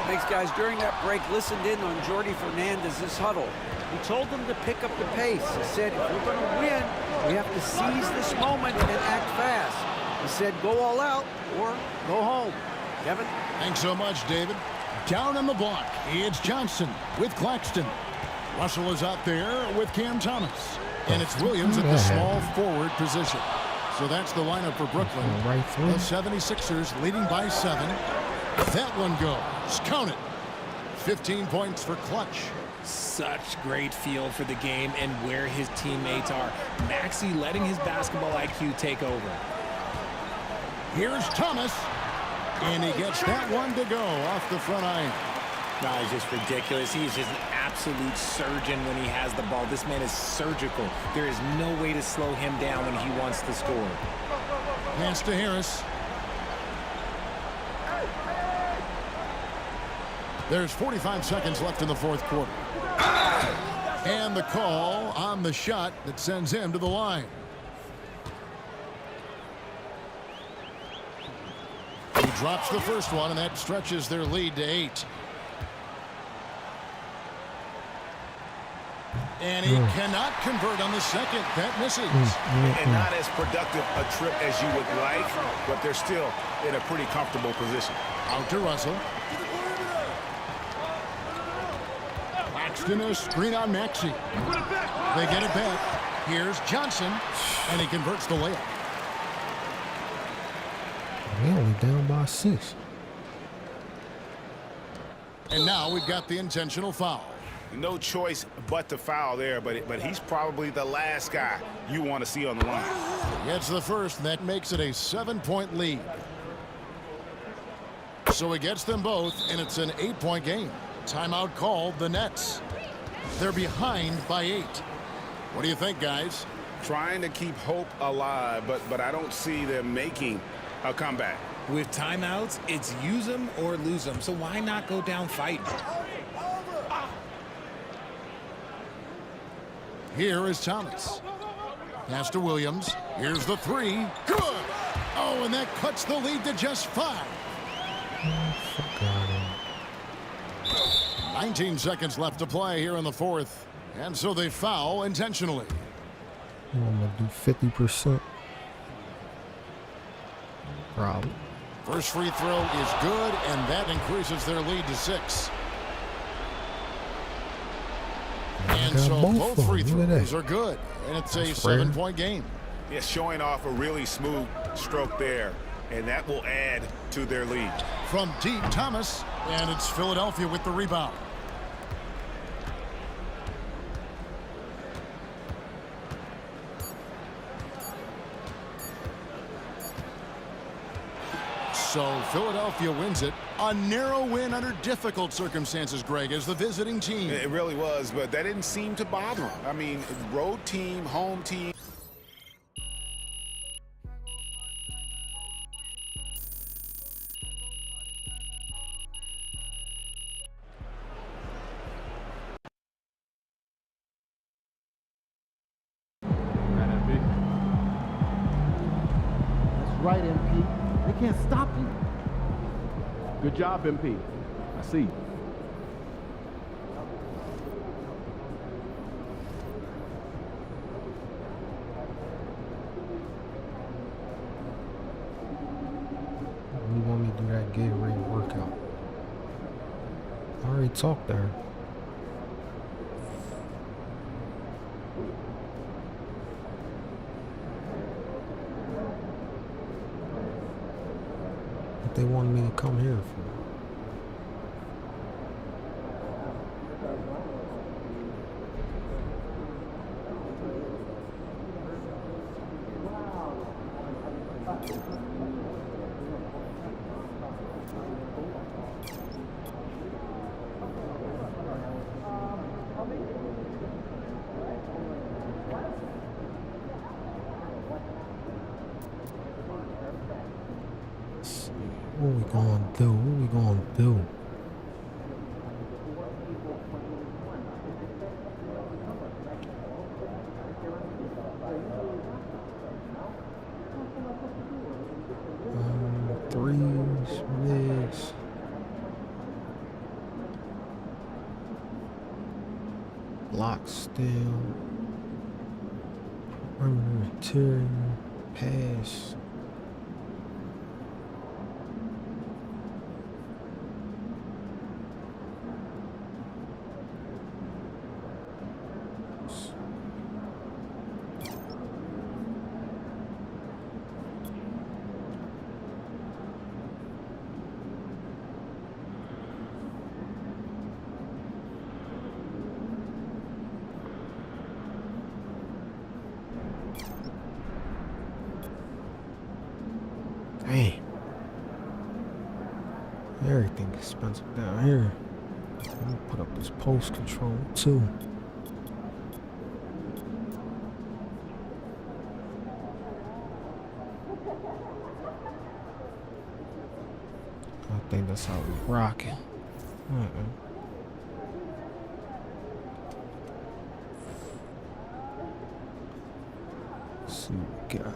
Thanks, guys. During that break, listened in on Jordi Fernandez's huddle. He told them to pick up the pace. He said, if we're going to win, we have to seize this moment and act fast. He said, go all out or go home. Kevin? Thanks so much, David. Down on the block, it's Johnson with Claxton. Russell is out there with Cam Thomas. And it's Williams at the small forward position. So that's the lineup for Brooklyn. The 76ers leading by 7. That one goes. Count it. 15 points for Clutch. Such great feel for the game and where his teammates are. Maxey letting his basketball IQ take over. Here's Thomas. And he gets that one to go off the front iron. No, he's just ridiculous. He's just an absolute surgeon when he has the ball. This man is surgical. There is no way to slow him down when he wants to score. Pass to Harris. There's 45 seconds left in the fourth quarter. And the call on the shot that sends him to the line. He drops the first one, and that stretches their lead to 8. And he cannot convert on the second. That misses. And not as productive a trip as you would like, but they're still in a pretty comfortable position. Out to Russell. Claxton, a screen on Maxey. They get it back. Here's Johnson, and he converts the layup. They only down by 6. And now we've got the intentional foul. No choice but to foul there, but he's probably the last guy you want to see on the line. Gets the first, and that makes it a 7-point lead. So he gets them both, and it's an 8-point game. Timeout called the Nets. They're behind by 8. What do you think, guys? Trying to keep hope alive, but I don't see them making a comeback. With timeouts, it's use them or lose them. So why not go down fighting? Here is Thomas. Pass to Williams. Here's the three. Good. Oh, and that cuts the lead to just 5. 19 seconds left to play here in the 4th. And so they foul intentionally. I'm going to do 50%. Problem. First free throw is good, and that increases their lead to 6. And so both free throws are good, and it's a 7-point game. Yeah, showing off a really smooth stroke there, and that will add to their lead. From deep, Thomas, and it's Philadelphia with the rebound. So Philadelphia wins it. A narrow win under difficult circumstances, Greg, as the visiting team. It really was, but that didn't seem to bother them. I mean, road team, home team. That's right, MP. They can't stop you. Good job, MP. I see. You want me to do that Gatorade workout? I already talked there. What they wanted me to come here for? What we gonna do? What we gonna do? Threes, mids. Block still. Perimeter interior. Pass. Dang. Everything expensive down here. Let me put up this post control too. I think that's how we rocking. Let's see what we got.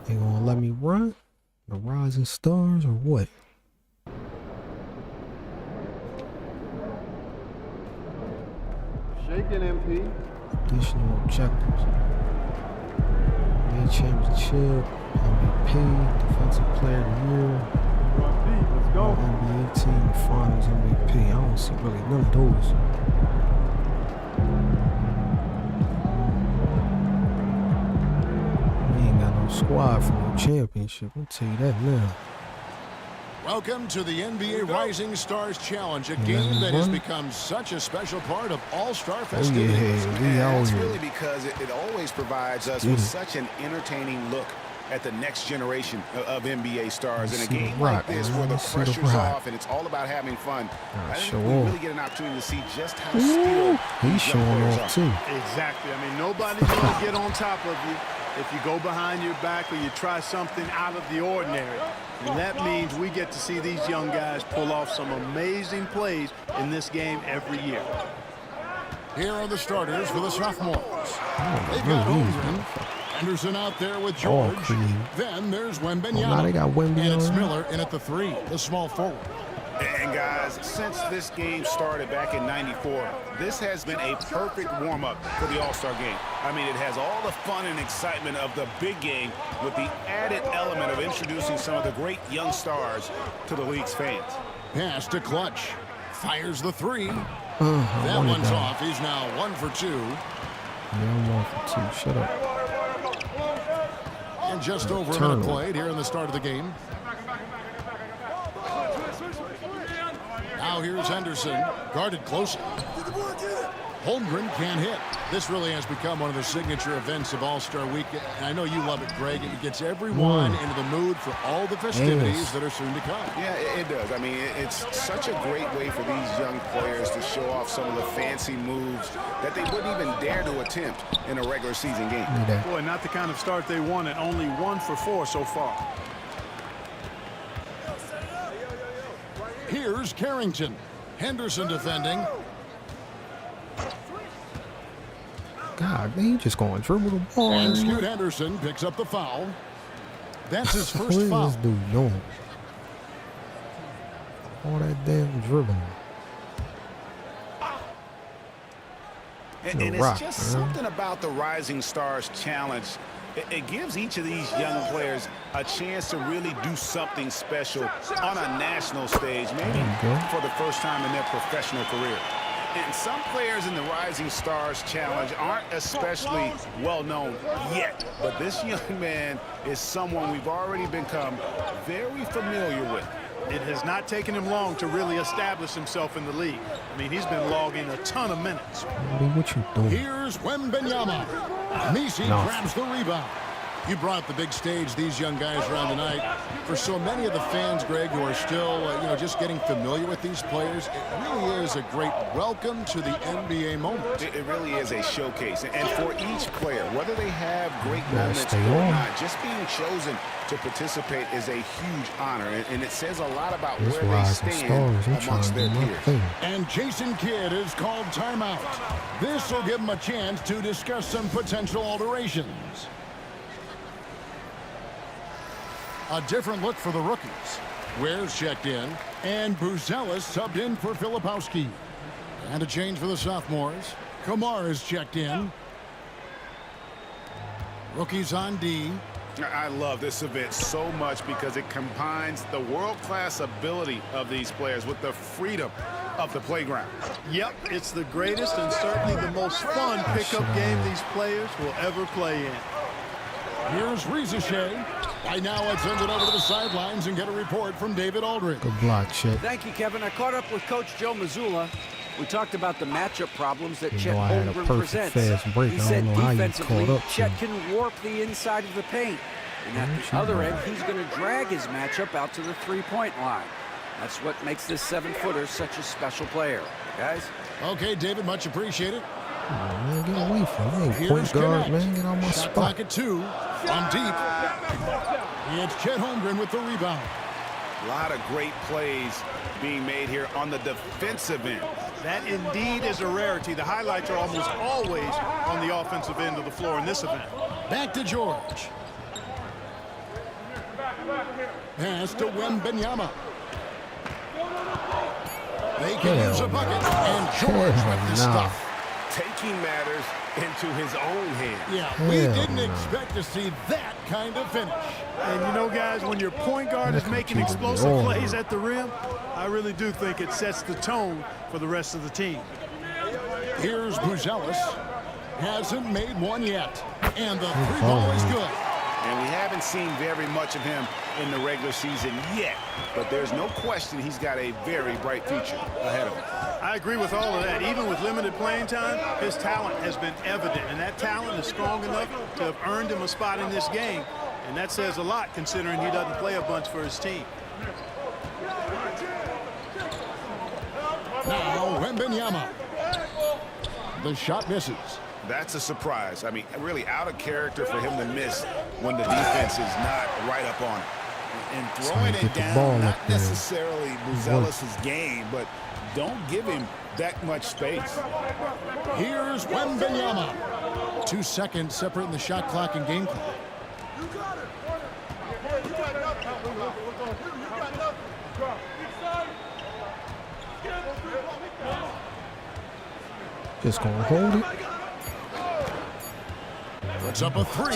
They gonna let me run? The Rising Stars or what? Shaking, MP. Additional objectives. NBA Championship, MVP, Defensive Player of the Year. Let's go. NBA Team Finals MVP. I don't see really none of those. Squad for the championship. I'll tell you that now. Welcome to the NBA Rising Stars Challenge, a game that has become such a special part of All-Star festivities. It's really because it always provides us with such an entertaining look at the next generation of NBA stars in a game like this where the pressure's off and it's all about having fun. I think we really get an opportunity to see just how skilled he's showing off too. Exactly. I mean, nobody's going to get on top of you if you go behind your back or you try something out of the ordinary. And that means we get to see these young guys pull off some amazing plays in this game every year. Here are the starters for the sophomores. They've got Holmgren. Henderson out there with George. Then there's Wembanyama. Now they got Wembanyama. And it's Miller in at the 3, the small forward. And guys, since this game started back in '94, this has been a perfect warm-up for the All-Star game. I mean, it has all the fun and excitement of the big game with the added element of introducing some of the great young stars to the league's fans. Pass to Clutch. Fires the 3. That one's off. He's now 1 for 2. Yeah, I'm 1 for 2. Shut up. And just over a minute played here in the start of the game. Now here's Henderson, guarded closely. Holmgren can't hit. This really has become one of the signature events of All-Star Week. And I know you love it, Greg. It gets everyone into the mood for all the festivities that are soon to come. Yeah, it does. I mean, it's such a great way for these young players to show off some of the fancy moves that they wouldn't even dare to attempt in a regular season game. Boy, not the kind of start they wanted. Only 1 for 4 so far. Here's Carrington. Henderson defending. God, man, you just going to dribble the ball. And Scoot Henderson picks up the foul. That's his first foul. What is this dude doing? All that damn dribbling. And it's just something about the Rising Stars Challenge. It gives each of these young players a chance to really do something special on a national stage, maybe for the first time in their professional career. And some players in the Rising Stars Challenge aren't especially well known yet, but this young man is someone we've already become very familiar with. It has not taken him long to really establish himself in the league. I mean, he's been logging a ton of minutes. What you doing? Here's Wembanyama. Messi grabs the rebound. You brought the big stage these young guys around tonight. For so many of the fans, Greg, who are still, just getting familiar with these players, it really is a great welcome to the NBA moment. It really is a showcase. And for each player, whether they have great moments or not, just being chosen to participate is a huge honor. And it says a lot about where they stand amongst their peers. And Jason Kidd is called timeout. This will give him a chance to discuss some potential alterations. A different look for the rookies. Ware's checked in, and Buzelis subbed in for Filipowski. And a change for the sophomores. Kamar is checked in. Rookies on D. I love this event so much because it combines the world-class ability of these players with the freedom of the playground. Yep, it's the greatest and certainly the most fun pickup game these players will ever play in. Here's Rizachet. Right now, let's send it over to the sidelines and get a report from David Aldridge. Good block, Chet. Thank you, Kevin. I caught up with Coach Joe Mazzulla. We talked about the matchup problems that Chet I had a Holmgren perfect presents. fast break. He I said don't know how you caught defensively, up to Chet him. can warp the inside of the paint. And at the other end, he's going to drag his matchup out to the three-point line. That's what makes this 7-footer such a special player. Guys? Okay, David, much appreciated. Oh, man, get away from me. Here's point guard, man. Get on my shot spot. Clock at 2 from deep. It's Chet Holmgren with the rebound. A lot of great plays being made here on the defensive end. That indeed is a rarity. The highlights are almost always on the offensive end of the floor in this event. Back to George. Pass to Wembanyama. They can use a bucket, and George with the stuff. Taking matters into his own hands. Yeah, we didn't expect to see that kind of finish. And you know, guys, when your point guard is making explosive plays at the rim, I really do think it sets the tone for the rest of the team. Here's Buzelis. Hasn't made one yet. And the three ball is good. And we haven't seen very much of him in the regular season yet. But there's no question he's got a very bright future ahead of him. I agree with all of that. Even with limited playing time, his talent has been evident. And that talent is strong enough to have earned him a spot in this game. And that says a lot considering he doesn't play a bunch for his team. Now, Wembanyama. The shot misses. That's a surprise. I mean, really out of character for him to miss when the defense is not right up on it. And throwing it down, not necessarily Buzelis' game, but don't give him that much space. Here's Wembanyama. 2 seconds separating the shot clock and game clock. Just gonna hold it. Puts up a 3.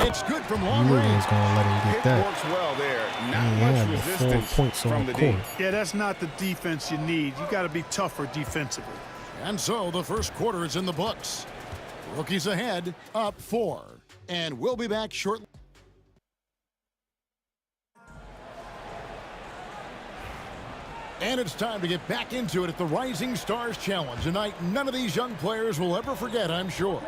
It's good from long You range. ain't gonna let him get that. Works well there. Not He much had the 4 resistance points on from the the court. D. Yeah, that's not the defense you need. You got to be tougher defensively. And so the first quarter is in the books. Rookies ahead, up 4. And we'll be back shortly. And it's time to get back into it at the Rising Stars Challenge. A night none of these young players will ever forget, I'm sure.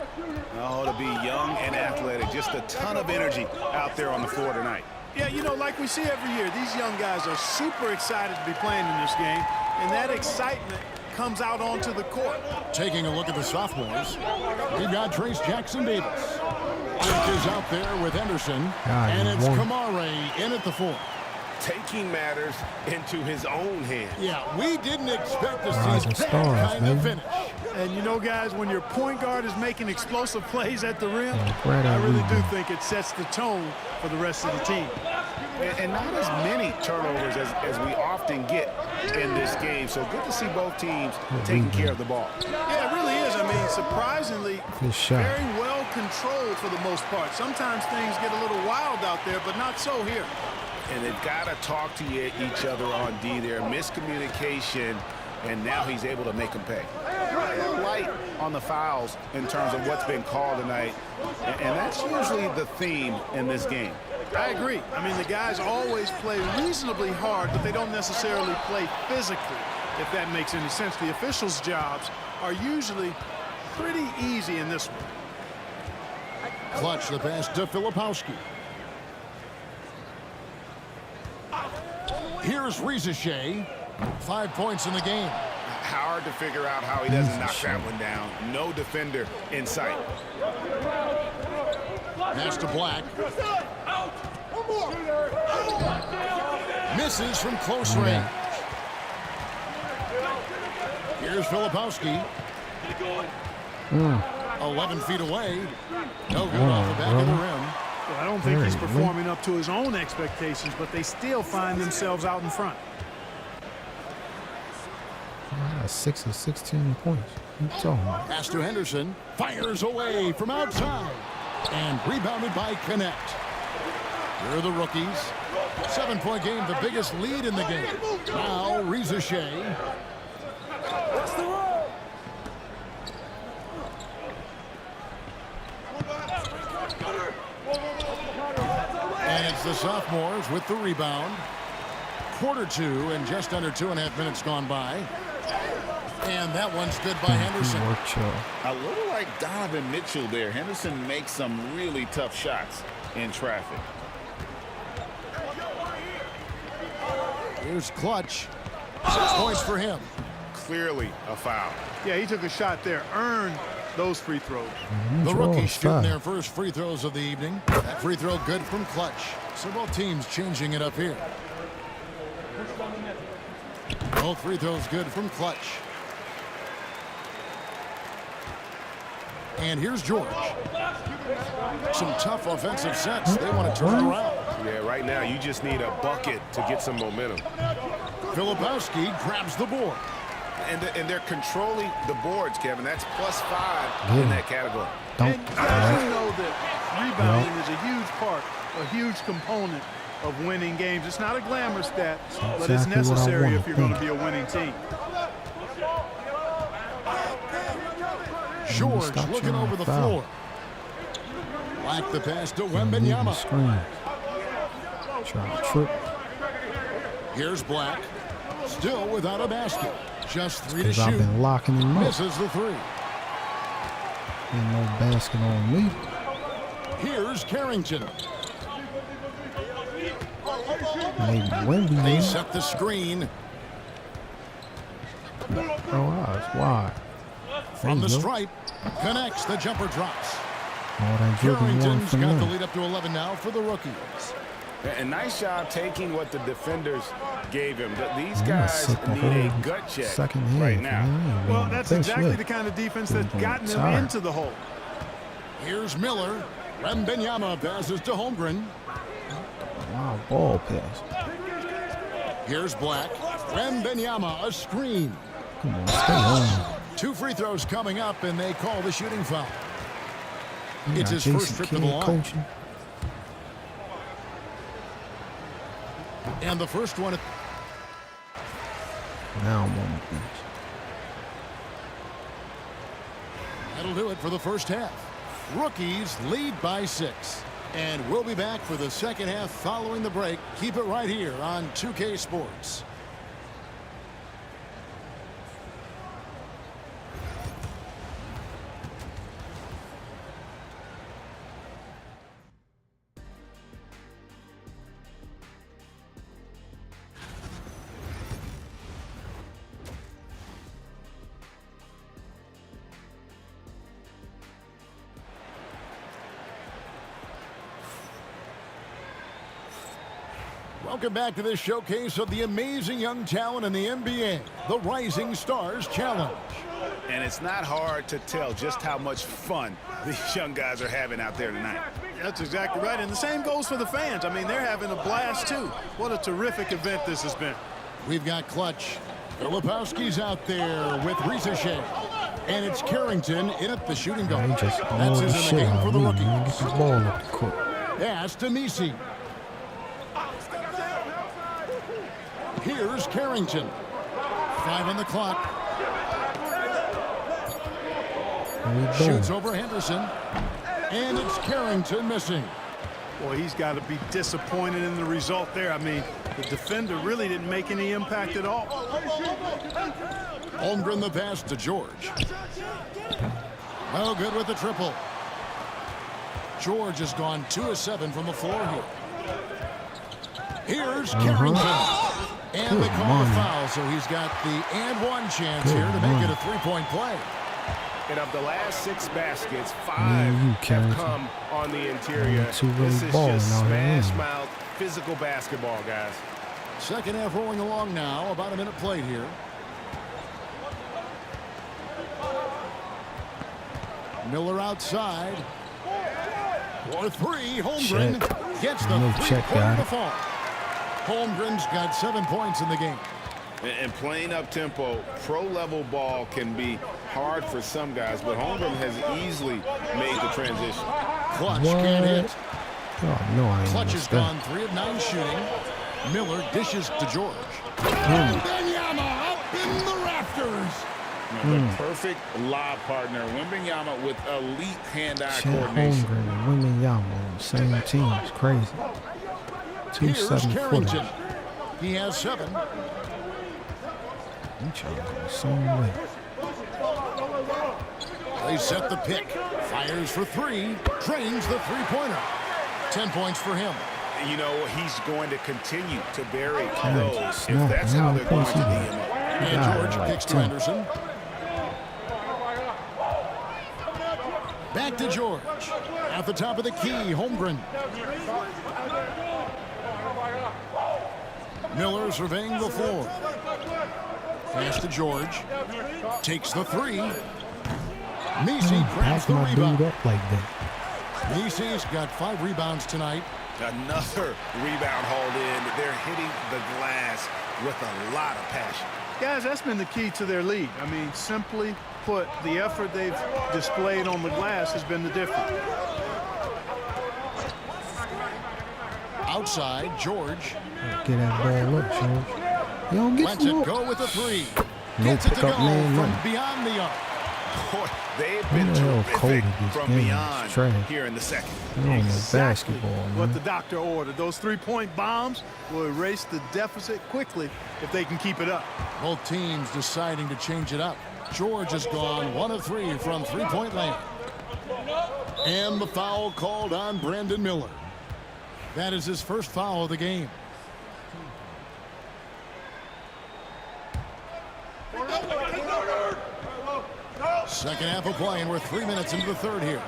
Oh, to be young and athletic. Just a ton of energy out there on the floor tonight. Yeah, you know, like we see every year, these young guys are super excited to be playing in this game, and that excitement comes out onto the court. Taking a look at the sophomores, we've got Trace Jackson Davis. Dirk is out there with Henderson, and it's Kamare in at the 4. Taking matters into his own hands. Yeah, we didn't expect to see Rising that Stars, kind of baby. finish. And you know, guys, when your point guard is making explosive plays at the rim, right I on really do rebound. think it sets the tone for the rest of the team. And not as many turnovers as we often get in this game. So good to see both teams taking care of the ball. Yeah, it really is. I mean, surprisingly, Good shot. very well controlled for the most part. Sometimes things get a little wild out there, but not so here. And they've got to talk to each other on D there. Miscommunication, and now he's able to make them pay. A little light on the fouls in terms of what's been called tonight, and that's usually the theme in this game. I agree. I mean, the guys always play reasonably hard, but they don't necessarily play physically, if that makes any sense. The officials' jobs are usually pretty easy in this one. Clutch the pass to Filipowski. Here's Rizachet. 5 points in the game. Hard to figure out how he doesn't knock that one down. No defender in sight. Pass to Black. Misses from close range. Here's Filipowski. 11 feet away. No good off the back of the rim. Well, I don't think he's performing up to his own expectations, but they still find themselves out in front. 6 of 16 points. What you talking about? Pass to Henderson. Fires away from outside. And rebounded by Connect. Here are the rookies. 7-point game, the biggest lead in the game. Now Rizachet. And it's the sophomores with the rebound. Quarter 2 and just under 2.5 minutes gone by. And that one's good by Henderson. A little like Donovan Mitchell there. Henderson makes some really tough shots in traffic. Here's Clutch. 6 points for him. Clearly a foul. Yeah, he took a shot there. Earned those free throws. The rookies shooting their first free throws of the evening. That free throw good from Clutch. So both teams changing it up here. Both free throws good from Clutch. And here's George. Some tough offensive sets. They want to turn it around. Yeah, right now you just need a bucket to get some momentum. Filipowski grabs the board. And they're controlling the boards, Kevin. That's +5 in that category. And guys, you know that rebounding is a huge part, a huge component of winning games. It's not a glamour stat, but it's necessary if you're going to be a winning team. George looking over the floor. Like the pass to Wembanyama. Trying to trip. Here's Black. Still without a basket. Just 3 to I've shoot. been locking him up. Misses the 3. Ain't no basket on me. Here's Carrington. Maybe Wemby. They set the screen. Oh, it's wide. From the stripe. Connects. The jumper drops. Oh, that dribbling one Carrington's from got the them. lead up to 11 now for the rookies. And nice job taking what the defenders gave him. These guys need a gut check right now. Well, that's exactly the kind of defense that's gotten them into the hole. Here's Miller. Wembanyama passes to Holmgren. Wow, ball pass. Here's Black. Wembanyama, a screen. Come on, stay on. 2 free throws coming up, and they call the shooting foul. It's his first trip to the line. Coaching. And the first one. Now I'm on the bench. That'll do it for the first half. Rookies lead by 6. And we'll be back for the second half following the break. Keep it right here on 2K Sports. Welcome back to this showcase of the amazing young talent in the NBA, the Rising Stars Challenge. And it's not hard to tell just how much fun these young guys are having out there tonight. That's exactly right, and the same goes for the fans. I mean, they're having a blast, too. What a terrific event this has been. We've got Clutch. Filipowski's out there with Risache. And it's Carrington in at the shooting guard. That's his in the game for the rookie. Get the ball up the court. Pass to Misi. Here's Carrington. 5 on the clock. Shoots over Henderson. And it's Carrington missing. Boy, he's got to be disappointed in the result there. I mean, the defender really didn't make any impact at all. Holmgren the pass to George. Well, good with the triple. George has gone 2 of 7 from the floor here. Here's Carrington. And they call a foul, so he's got the and one chance here to make it a 3-point play. And of the last 6 baskets, 5 have come on the interior. This is just smash mouth, physical basketball, guys. Second half rolling along now. About a minute played here. Miller outside. For 3, Holmgren gets the 3-point default. Holmgren's got 7 points in the game. And playing up-tempo, pro-level ball can be hard for some guys, but Holmgren has easily made the transition. Clutch can't hit. Oh, no, I Clutch has gone 3 of 9 shooting. Miller dishes to George. Wembanyama up in the rafters. The perfect lob partner. Wembanyama with elite hand-eye coordination. Holmgren and Wembanyama on the same team. It's crazy. 2 Here's 7-footers. He has 7. He trying to go the same way. They set the pick. Fires for 3. Drains the 3-pointer. 10 points for him. You know, he's going to continue to bury those if that's how they're going to beat him up. And George kicks to Henderson. Back to George. At the top of the key, Holmgren. Miller surveying the floor. Pass to George. Takes the 3. Misi grabs the rebound. Like that. Misi's got 5 rebounds tonight. Another rebound hauled in. They're hitting the glass with a lot of passion. Guys, that's been the key to their lead. I mean, simply put, the effort they've displayed on the glass has been the difference. Outside, George. Get that ball up, George. You don't get Lets it go with a 3. No Gets it to pick go up, man, from nothing. beyond the arc. Boy, they've been terrific from beyond here in the second. Basketball, man. What the doctor ordered. Those 3-point bombs will erase the deficit quickly if they can keep it up. Both teams deciding to change it up. George has gone 1 of 3 from 3-point land. And the foul called on Brandon Miller. That is his first foul of the game. Second half of play, and we're 3 minutes into the third here.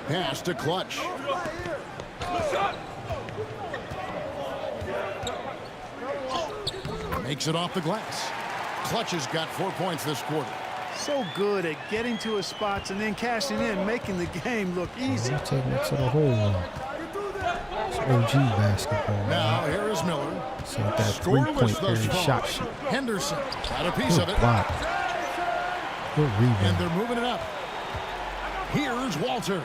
Pass to Clutch. Takes it off the glass. Clutch has got 4 points this quarter. So good at getting to his spots and then cashing in, making the game look easy. He's taking it to the hole. It's OG basketball. Now, here is Miller. So that three-point area shot sheet. Henderson got a piece of it. Block. Good rebound. And they're moving it up. Here's Walter.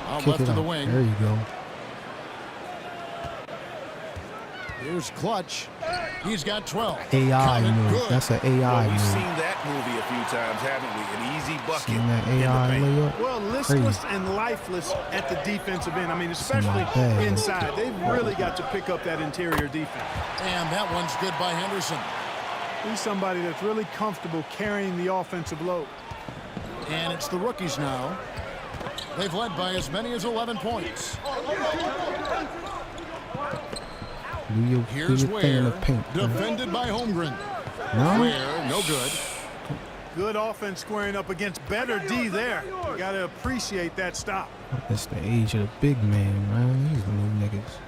Out left of the wing. There you go. Here's Clutch. He's got 12. AI move. That's an AI We've move. seen that movie a few times, haven't we? An easy bucket. Seen that AI layup? Well, listless and lifeless at the defensive end. I mean, especially inside. They've really got to pick up that interior defense. And that one's good by Henderson. He's somebody that's really comfortable carrying the offensive load. And it's the rookies now. They've led by as many as 11 points. Here's Ware, defended by Holmgren. Ware, no good. Good offense squaring up against better D there. You got to appreciate that stop. It's the age of the big man, man. These new niggas.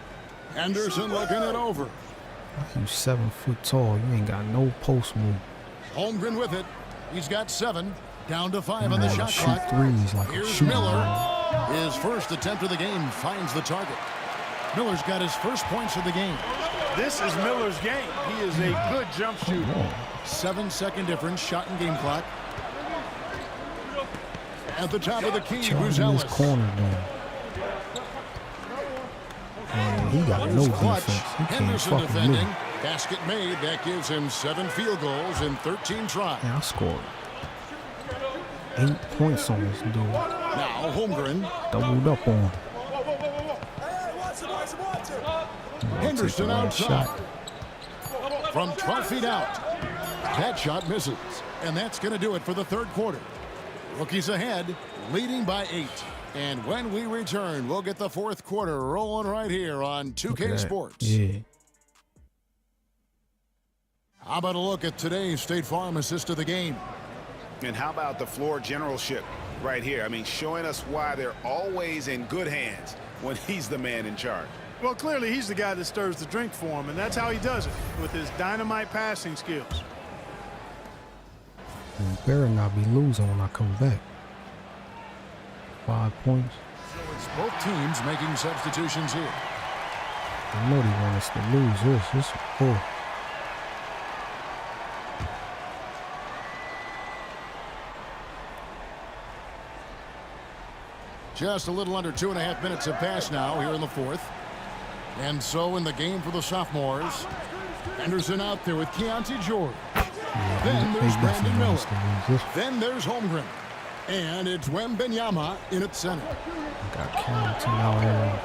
Henderson looking it over. You 7 foot tall. You ain't got no post move. Holmgren with it. He's got 7. Down to 5 on the shot clock. Threes like Here's Miller. His first attempt of the game finds the target. Miller's got his first points of the game. This is Miller's game. He is a good jump shooter. 7-second difference, shot and game clock. At the top of the key, Buzelis. Corner down. Man, he got no defense. He can't Henderson fucking defending. move. Basket made. That gives him 7 field goals in 13 tries. Yeah, I scored 8 points on this dude. Now Holmgren. Doubled up on him. Henderson outside. From 12 feet out. That shot misses. And that's going to do it for the third quarter. Rookies ahead, leading by 8. And when we return, we'll get the fourth quarter rolling right here on 2K Sports. Yeah. How about a look at today's State Farm assist of the game? And how about the floor generalship right here? I mean, showing us why they're always in good hands when he's the man in charge. Well, clearly he's the guy that stirs the drink for him, and that's how he does it, with his dynamite passing skills. You better not be losing when I come back. 5 points. So it's both teams making substitutions here. I know they want us to lose this. This is poor. Just a little under 2.5 minutes have passed now here in the fourth. And so in the game for the sophomores, Henderson out there with Keontae George. Then there's Brandon Miller. Then there's Holmgren. And it's Wembanyama in at center. Got Carrington out here.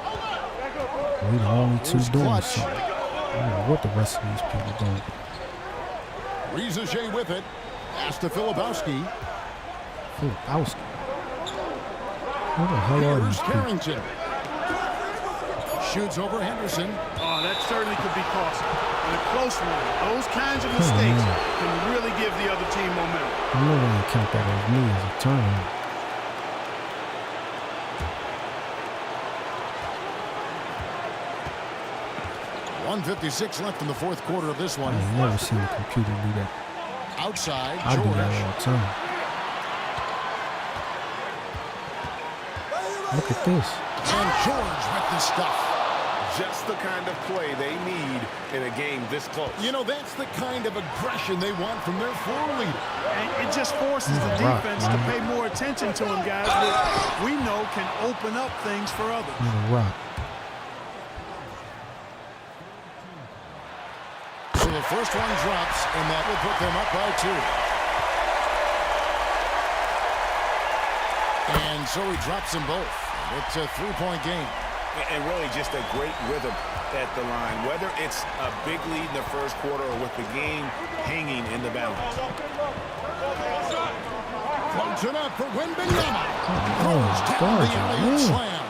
We the only two doing something. I don't know what the rest of these people doing. Riza with it. Pass to Filipowski. Filipowski. Who the hell are these people? Carrington. Shoots over Henderson. Oh, that certainly could be costly. In a close one, those kinds of mistakes can really give the other team momentum. I know when you count that as me as a turnover. .156 left in the fourth quarter of this one. I've never seen a computer do that. Outside, I do that all the time. Look at this. And George with the stuff. Just the kind of play they need in a game this close. You know, that's the kind of aggression they want from their floor leader. And it just forces the defense to pay more attention to him, guys, which we know can open up things for others. Rock. So the first one drops, and that will put them up by 2. And so he drops them both. It's a 3-point game. And really just a great rhythm at the line, whether it's a big lead in the first quarter or with the game hanging in the balance. Floats it up for Wembanyama. Slam.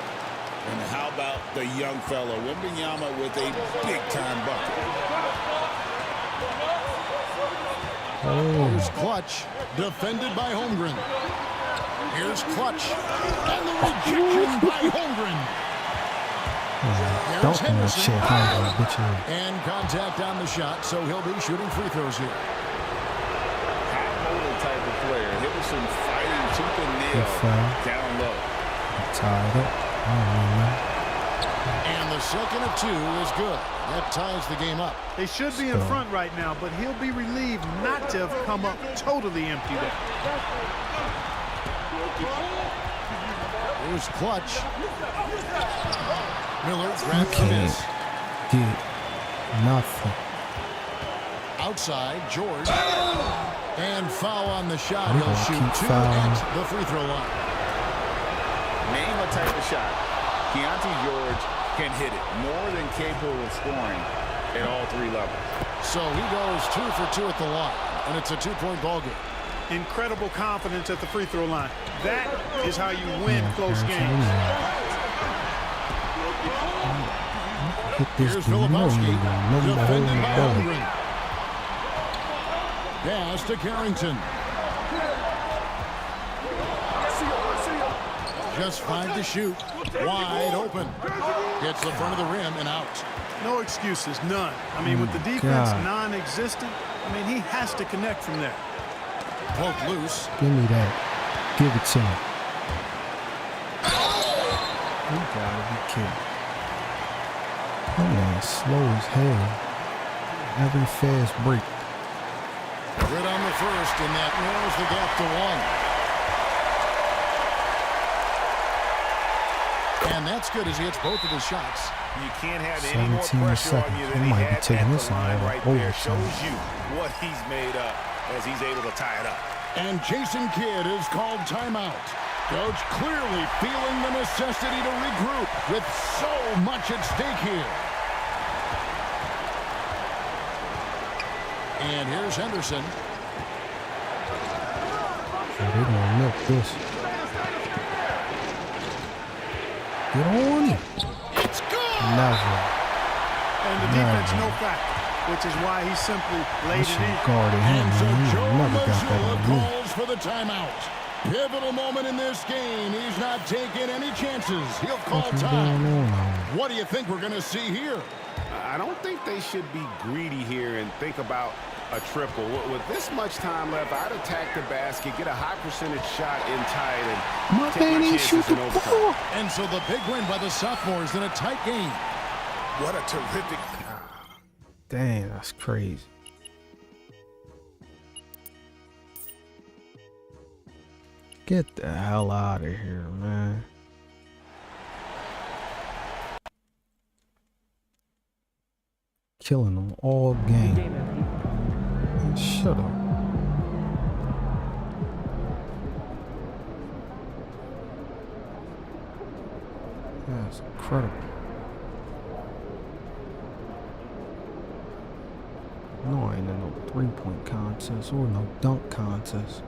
And how about the young fellow, Wembanyama, with a big-time bucket. Here's Clutch, defended by Holmgren. Here's Clutch, and the rejection by Holmgren. dunking that shit. And contact on the shot, so he'll be shooting free throws here. High-motor type of player. Henderson fighting tooth and nail down low. Tied up. And the second of 2 is good. That ties the game up. They should be in front right now, but he'll be relieved not to have come up totally empty there. Here's Clutch. Miller grabs the miss. Get nothing. Outside, George. And foul on the shot. He'll shoot 2 at the free throw line. Name a type of shot. Keontae George can hit it. More than capable of scoring at all 3 levels. So he goes 2 for 2 at the line, and it's a 2-point ball game. Incredible confidence at the free throw line. That is how you win close games. Here's Filipowski, defended by Holmgren. Pass to Carrington. Just 5 to shoot. Wide open. Gets the front of the rim and out. No excuses, none. I mean, with the defense non-existent, I mean, he has to connect from there. Poke loose. Give me that. Give it to me. You gotta be kidding. That man slow as hell. Every fast break. Good on the first, and that narrows the gap to 1. And that's good as he hits both of his shots. You can't have any more pressure on you than he had at the line right there. Shows you what he's made up as he's able to tie it up. And Jason Kidd is called timeout. Coach clearly feeling the necessity to regroup with so much at stake here. And here's Henderson. They're gonna milk this. Get on it. It's good. Never. And the defense no factor, which is why he simply laid it in. Guarded him, and so Joe never got that Mazzulla on me. calls for the timeout. Pivotal moment in this game. He's not taking any chances. He'll call time. What do you think we're going to see here? I don't think they should be greedy here and think about a triple. With this much time left, I'd attack the basket, get a high percentage shot in tight, and take my chances in overtime. And so the big win by the sophomores in a tight game. What a terrific... Damn, that's crazy. Get the hell out of here, man. Killing them all game. Man, shut up. That's incredible. No, I ain't in no 3-point contest or no dunk contest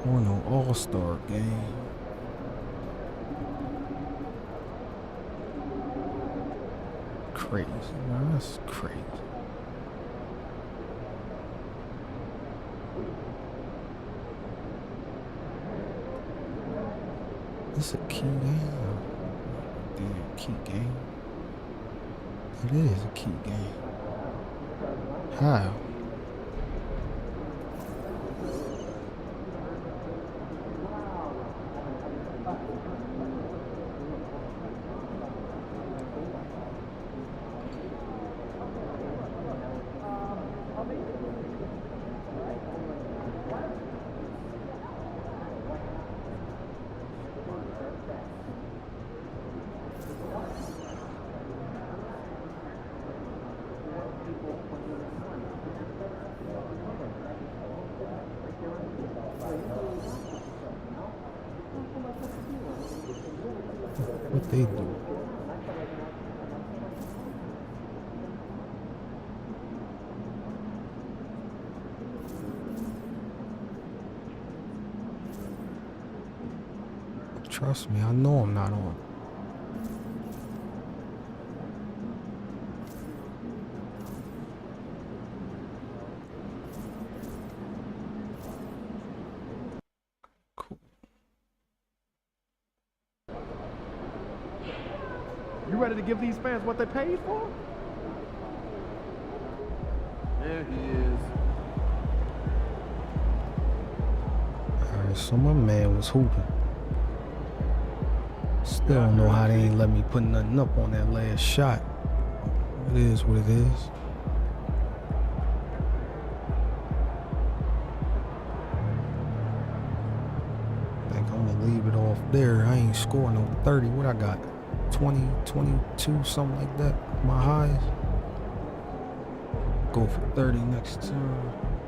or no all-star game. Crazy, man. That's crazy. This is a key game. Damn, key game. It is a key game. How? What they do? Trust me, I know I'm not on. ready to give these fans what they paid for? There he is. All right, so my man was hooping. Still don't know how they ain't let me put nothing up on that last shot. It is what it is. I think I'm gonna leave it off there. I ain't scoring no 30. What I got? 20, 22, something like that. My highs. Go for 30 next time.